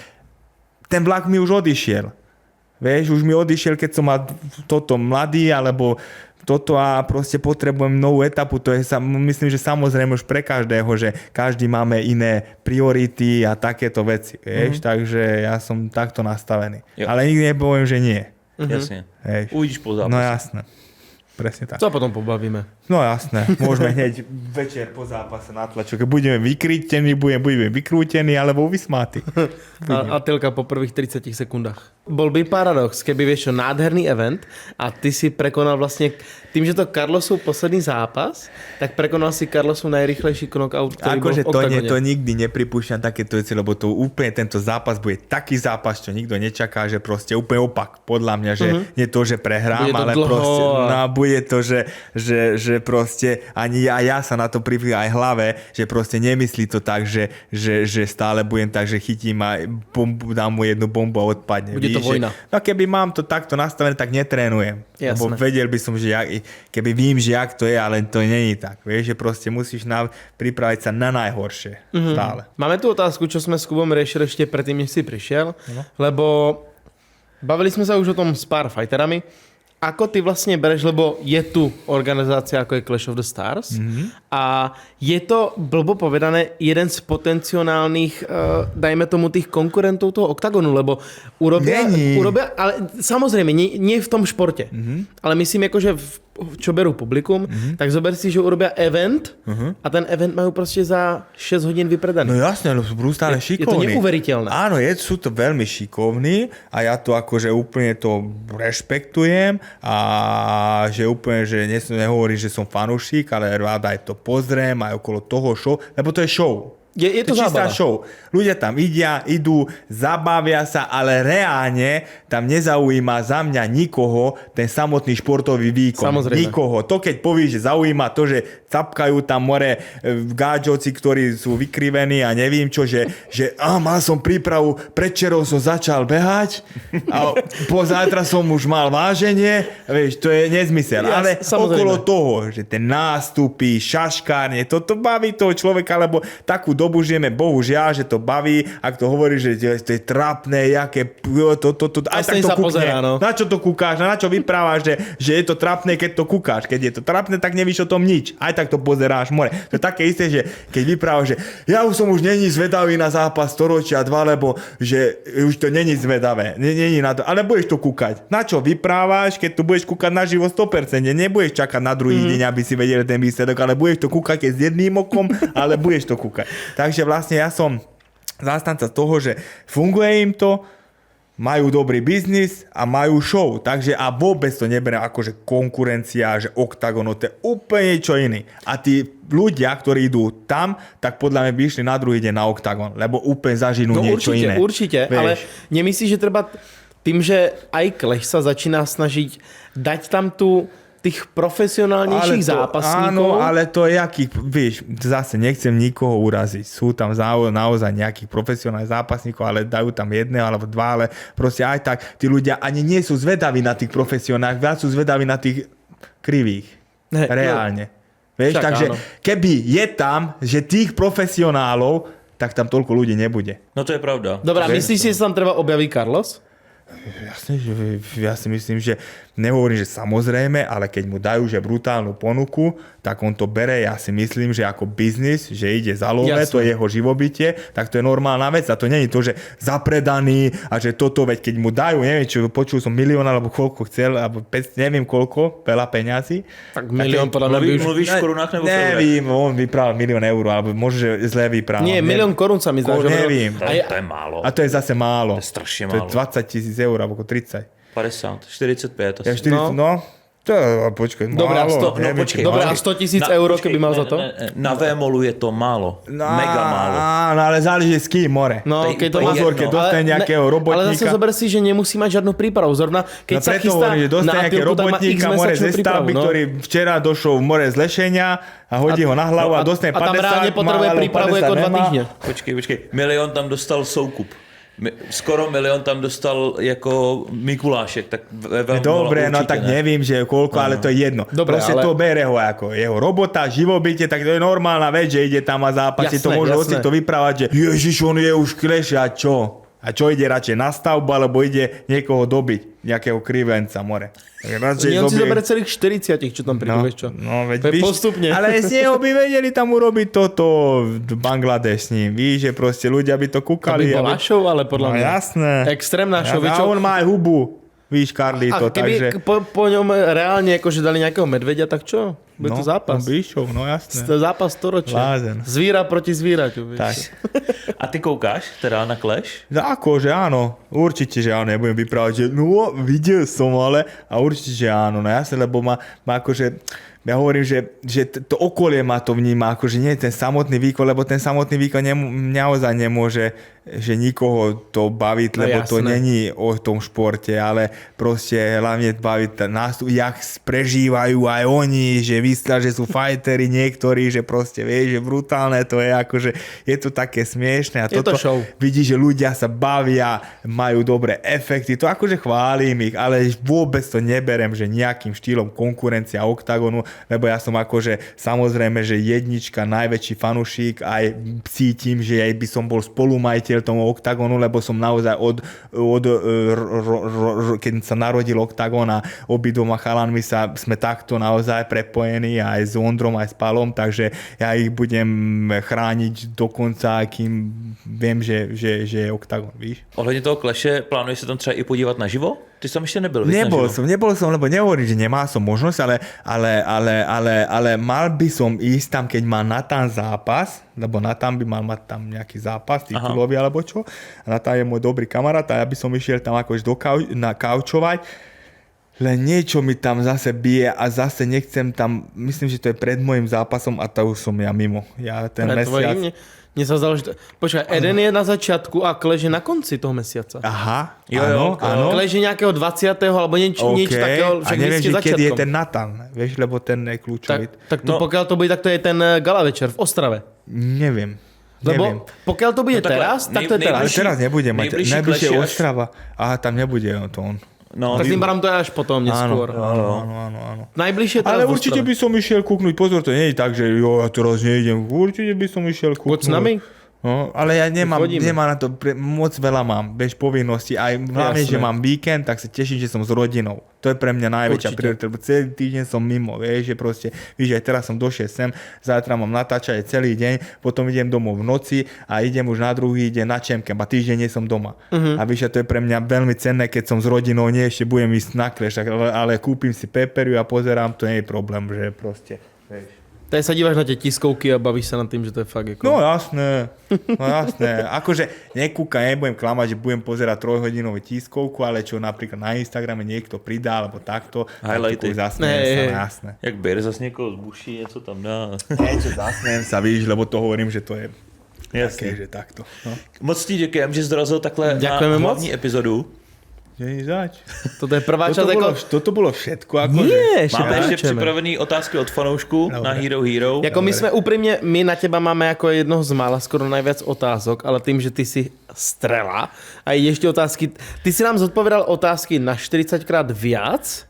Ten vlak mi už odišiel. Vieš, už mi odišiel, keď som mal toto mladý, alebo toto a proste potrebujem novú etapu, to je, myslím, že samozrejme už pre každého, že každý máme iné priority a takéto veci, vieš, takže ja som takto nastavený. Jo. Ale nikdy nepoviem, že nie. Jasne. Uvidíš po zápase. No jasné. Presne tak. Co potom pobavíme? No jasné, môžeme hneď večer po zápase na tlačovke. Budeme vykrútení, budeme vykrútení, alebo vysmáti. A Tylka po prvých 30 sekundách. Bol by paradox, keby vieš čo, nádherný event a ty si prekonal vlastne, tým, že to Carlosov posledný zápas, tak prekonal si Carlosov najrýchlejší knockout, ktorý bol v oktagone. To nikdy nepripúšťam takéto veci, lebo to úplne tento zápas bude taký zápas, čo nikto nečaká, že proste úplne opak. Podľa mňa, že nie to, že prehrám, ale proste bude to, že proste ani ja sa na to pripíjam aj hlave, že proste nemyslí to tak, že stále budem tak, že chytím a dám mu jednu bombu a odpadne. Bude to vojna. No keby mám to takto nastavené, tak netrénujem. Jasné. Lebo vedel by som, že keby vím, že jak to je, ale to nie je tak. Vieš, že proste musíš pripraviť sa na najhoršie. Stále. Máme tu otázku, čo sme s Kubom riešili ešte predtým, než si prišiel, lebo bavili sme sa už o tom s pár fighterami. Ako ty vlastne bereš, lebo je tu organizácia ako je Clash of the Stars a je to, blbo povedané, jeden z potenciálnych, dajme tomu, tých konkurentov toho oktagonu, lebo urobia, ale samozrejme, nie v tom športe, ale myslím, akože čo berú publikum, tak zober si, že urobia event a ten event majú proste za 6 hodín vypredaný. No jasne, budú stále šikovní. Je to neuveriteľné. Áno, sú to veľmi šikovní a ja to akože úplne to rešpektujem a že úplne, že nehovorím, že som fanúšik, ale rád aj to pozriem aj okolo toho show, lebo to je show. Je to čistá zábava. show. Ľudia tam idú, zabavia sa, ale reálne tam nezaujíma za mňa nikoho ten samotný športový výkon. Samozrejme. Nikoho. To keď povíš, že zaujíma to, že capkajú tam more gáčovci, ktorí sú vykrivení a neviem čo, že mal som prípravu, predčerou som začal behať a pozajtra som už mal váženie, vieš, to je nezmysel. Ja, ale samozrejme. okolo toho, že ten nástupy, šaškárne, to baví toho človeka, lebo takú dobu žijeme, bohužiaľ, že to baví, ak to hovorí, že to je trápne, jaké aj tak to kúkne. Pozerá, no. Na čo to kúkáš, na čo vyprávaš, že je to trápne, keď to kúkáš. Keď je to trápne, tak nevíš o tom nič. Aj tak to pozeráš more. To je také isté, že keď vyprávaš, že ja už som není zvedavý na zápas storočia 2, lebo že už to není zvedavé. Není na to. Ale budeš to kúkať. Na čo vyprávaš, keď tu budeš kúkať na živo 100%. Nebudeš čakať na druhý deň, aby si vedel ten výsledok, ale budeš to kúkať keď s jedným okom, ale budeš to kúkať. Takže vlastne ja som zástanca toho, že funguje im to, majú dobrý biznis a majú show. Takže a vôbec to neberiem ako že konkurencia, že Oktagon, to je úplne niečo iné. A tí ľudia, ktorí idú tam, tak podľa mňa by išli na druhý deň na Oktagon, lebo úplne zažinú niečo určite, iné. Určite, Vieš. ale nemyslíš, že treba tým, že aj Clash sa začína snažiť dať tam tých profesionálnejších zápasníkov. Áno, ale to je aký, vieš, zase nechcem nikoho uraziť. Sú tam naozaj nejakých profesionálnych zápasníkov, ale dajú tam jedného alebo dva, ale proste aj tak tí ľudia ani nie sú zvedaví na tých profesionálnych, viac sú zvedaví na tých krivých. Reálne. Vieš, však takže áno. keby je tam, že tých profesionálov, tak tam toľko ľudí nebude. No to je pravda. Dobre, a myslíš si, že sa tam treba objaviť Carlos? Jasne, že ja si myslím, že nehovorím, že samozrejme, ale keď mu dajú že brutálnu ponuku, tak on to bere, ja si myslím, že ako biznis, že ide za love, to je jeho živobytie, tak to je normálna vec a to nie je to, že zapredaný a že toto, veď keď mu dajú, neviem, čo počul som 1 milión alebo koľko chcel, alebo 5, neviem koľko, veľa peňazí. Tak milión podľa mňa Mluvíš v korunách nebo v eurách? Nevím, on vyprával 1 milión eur, alebo možno, že zle vyprával. Nie, 1 milión korún sa mi zdá. Neviem. To je málo. A to je zase málo. To je strašne To je málo. 20 000 eur, alebo 30. 50, 45 asi. Ja 40, no. To, počkaj, Dobre, málo. počkej. Dobre, a 100 000 eur, keby mal za to? Na V-molu je to málo. Mega málo. Áno, ale záleží s kým, more. No, keď to má Pozor, keď dostane nejakého robotníka. Ale zase zober si, že nemusí mať žiadnu prípravu. Zrovna, keď No sa preto chystá hovorím, že dostane na nejakého Atilku, tak má x robotníka more mesačnú ze stavby, prípravu, no. ktorý včera došiel v more z lešenia a hodí ho na hlavu a dostane 50. A tam reálne potrebuje prípravu ako 2 týždne. Počkej. Milión tam dostal soukup. Skoro 1 milión tam dostal jako Mikulášek. Tak Dobre, no tak neviem, že koľko, ale to je jedno. Dobre, proste ale... to bere ho ako jeho robota, živobytie, tak to je normálna vec, že ide tam a zápasí. To môže hoci to vyprávať, že Ježiš, on je už Clash a čo? A čo ide radšej na stavbu, alebo ide niekoho dobiť, nejakého krivenca, more. Nie, on si zoberie celých 40, čo tam prídu, vieš čo. No, veď to je víš, postupne. ale z neho by vedeli tam urobiť toto v Bangladeš s ním. Víš, že proste ľudia by to To by kúkali. bola show, ale podľa No mňa. jasné. Extrémna show. A on má aj hubu. Víš, Carlito, A keby takže... po ňom reálne akože dali nejakého medvedia, tak čo? Bude to zápas. No, by išiel, no jasné. To je zápas storočia. Blázen. Zvíra proti zvíraťu. Vieš. Tak. A ty koukáš teda na Clash? No akože áno, určite, že áno, nebudem vyprávať, že no, videl som, ale a určite, že áno, no jasne, lebo má akože, ja hovorím, že to okolie ma to vníma, akože nie ten samotný výkon, lebo ten samotný výkon naozaj nemôže, že nikoho to baviť, lebo to není o tom športe, ale proste hlavne baviť nás, jak prežívajú aj oni, že vyslia, že sú fighteri niektorí, že proste vieš, že brutálne to je, akože je to také smiešné a je toto to show. vidí, že ľudia sa bavia, majú dobré efekty, to akože chválim ich, ale vôbec to neberem, že nejakým štýlom konkurencia Oktagonu, lebo ja som akože samozrejme, že jednička, najväčší fanúšik, aj cítim, že aj by som bol spolumajiteľ tomu Oktagonu, lebo som naozaj keď sa narodil Oktagon a obidvoma chalanmi sme takto naozaj prepojení aj s Ondrom, aj s Palom, takže ja ich budem chrániť dokonca, kým viem, že je Oktagon, víš? Ohledně toho Clashe, plánuješ se tam třeba i podívat naživo? Ty som ešte nebyl. Nebol som, lebo nehovorím, že nemá som možnosť, ale mal by som ísť tam, keď má Natán zápas, lebo Natán by mal mať tam nejaký zápas, titulový alebo čo. A Natán je môj dobrý kamarát a ja by som išiel tam akož kaučovať. Len niečo mi tam zase bije a zase nechcem tam, myslím, že to je pred môjim zápasom a to už som ja mimo. Ja ten mesiac... Mne sa zdalo, že... Počkaj, Eden je na začiatku a Clash je na konci toho mesiaca. Aha, Jo, áno. Clash je nejakého 20. alebo nič takého, A však neviem, vždycky že kedy je začiatkom. ten Nathan, vieš, lebo ten je kľúčový. Tak to, pokiaľ to bude, tak to je ten gala večer v Ostrave. Neviem. Lebo pokiaľ to bude takhle, teraz, tak to je Ale teraz. teraz nebude mať. najbližší Najbližšie Clash je Ostrava. Aha, tam nebude to on. No, Tak tým pádom to je až potom, neskôr. Áno. Najbližšie teraz Ale v určite Ostrave. by som išiel kúknuť. Pozor, to nie je tak, že jo, ja teraz nejdem. Určite by som išiel kúknuť. Poď s nami? No, ale ja Chodíme. nemám na to, moc veľa mám, bez povinností. Aj hlavne, Jasné. že mám víkend, tak sa teším, že som s rodinou. To je pre mňa najväčšia Určite. priorita, lebo celý týždeň som mimo, vieš, že proste, víš, aj teraz som došiel sem, zajtra mám natáčať celý deň, potom idem domov v noci a idem už na druhý deň na čemkem a týždeň nie som doma. A víš, a to je pre mňa veľmi cenné, keď som s rodinou, nie ešte budem ísť na Clash, ale kúpim si peperiu a pozerám, to nie je problém, že proste, vieš. Tady sa díváš na tie tiskovky a bavíš sa nad tým, že to je fakt ako... No jasné. Akože nekúka, nebudem klamať, že budem pozerať 3-hodinovú tiskovku, ale čo napríklad na Instagrame niekto pridá, alebo takto. Highlighty. Zasmejem sa, jasné. Jak ber zase někoho zbuší, něco tam dá. Niečo zasmejem sa, víš, lebo to hovorím, že to je Jasně. také, že takto. No. Moc ti děkujem, že jsi dorazil takhle Ďakujeme na moc. hlavní epizodu. Nie zač. Toto je prvá časť ako... Toto bolo všetko. Akože. Nie, ešte Máme ještě pokračujeme. připravený otázky od fanoušků na Hero Hero. Jako my jsme upřímně, my na těba máme jako jednoho z mála skoro najviac otázok, ale tým, že ty si strela a ještě otázky, ty si nám zodpovedal otázky na 40krát viac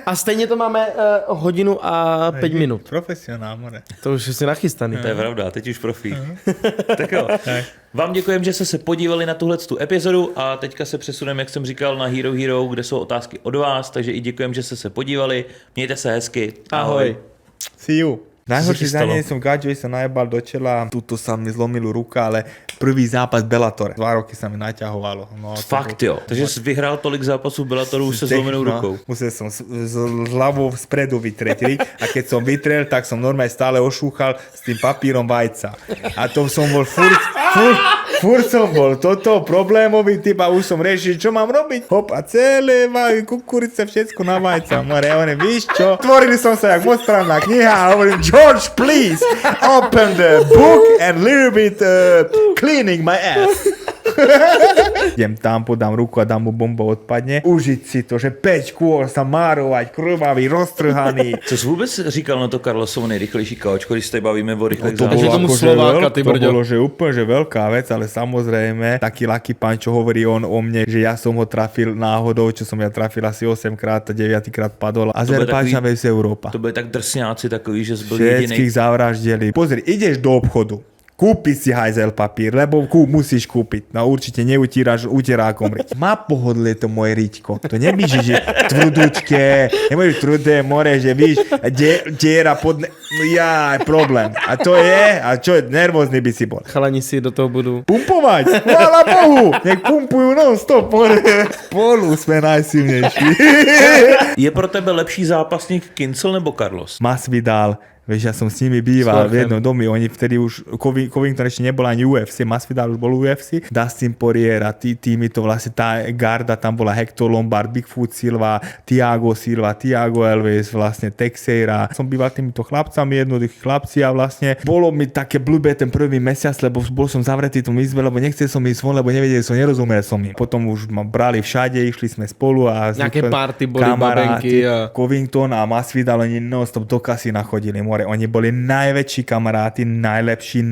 a stejně to máme hodinu a 5 minut. Profesionál, more. To už si nachystaný. To je pravda, teď už profí. Tak jo. Vám děkujem, že jste se podívali na tuhle tu epizodu a teďka se přesuneme, jak jsem říkal, na Hero Hero, kde jsou otázky od vás, takže i děkujem, že jste se podívali. Mějte se hezky. Ahoj. See you. Najhoršie sa ti stalo? zranenie som Gajovi sa najebal do čela, tuto sa mi zlomil ruka, ale prvý zápas Bellator. 2 roky sa mi naťahovalo. No, Fakt jo. Takže jsi vyhrál tolik zápasů Bellatoru už se zlomenou rukou. Musel som s hlavou spredu vytrieť a keď som vytrel, tak som normálne stále ošúchal s tým papírom vajca. A to som bol furt som bol toto problémový typ a už som riešil, čo mám robiť. Hop a celé kukurice, všetko na vajca. More, hovorím, víš čo? Tvorili som sa jak mostranná kniha a hovorím, George, please, open the book and little bit cleaning my ass. Idem tam, podám ruku a dám mu bomba odpadne. Užiť si to, že 5 kôl sa márovať, krvavý, roztrhaný. Co jsi vůbec říkal na to Carlosovo nejrychlejší kaučko, když se tady bavíme o rychlých To Takže bolo, tomu akože Slováka, ty to brďo. bolo, že úplne že veľká vec, ale samozrejme taký Lucky pán, čo hovorí on o mne, že ja som ho trafil náhodou, čo som ja trafil asi 8 krát a 9 krát padol. Azerbajdžan vs. Európa. To byli tak drsňáci takový, že jsi byl jediný. Všetkých zavraždili. Pozri, ideš do obchodu. Kúpiť si hajzel papír, lebo musíš kúpiť. No určite neutíraš uterákom riť. Má pohodlie to moje riťko. To nebíš, že tvrdučké, nebudeš tvrdé more, že víš, diera pod... No ja, problém. A to je, a čo je, nervózny by si bol. Chalani si do toho budú... Pumpovať, chvála Bohu, nech pumpujú non-stop, more. Spolu sme najsilnejší. Je pro tebe lepší zápasník Kincel nebo Carlos? Masvidal, vieš, ja som s nimi býval v jednom domi, oni vtedy už, Covington ešte nebol ani UFC, Masvidal už bol UFC, Dustin Poirier a tými to vlastne, tá garda tam bola Hector Lombard, Bigfoot Silva, Thiago Elvis, vlastne Teixeira. Som býval týmito chlapcami, jednoduchí chlapci a vlastne bolo mi také blbé ten prvý mesiac, lebo bol som zavretý v tom izbe, lebo nechcel som ísť von, lebo nevedel som, nerozumel som im. Potom už ma brali všade, išli sme spolu a Nejaké party boli, kamaráti, babenky a... Covington a Masvidal, oni non-stop do kasína chodili, more. Oni boli najväčší kamaráti, najlepší.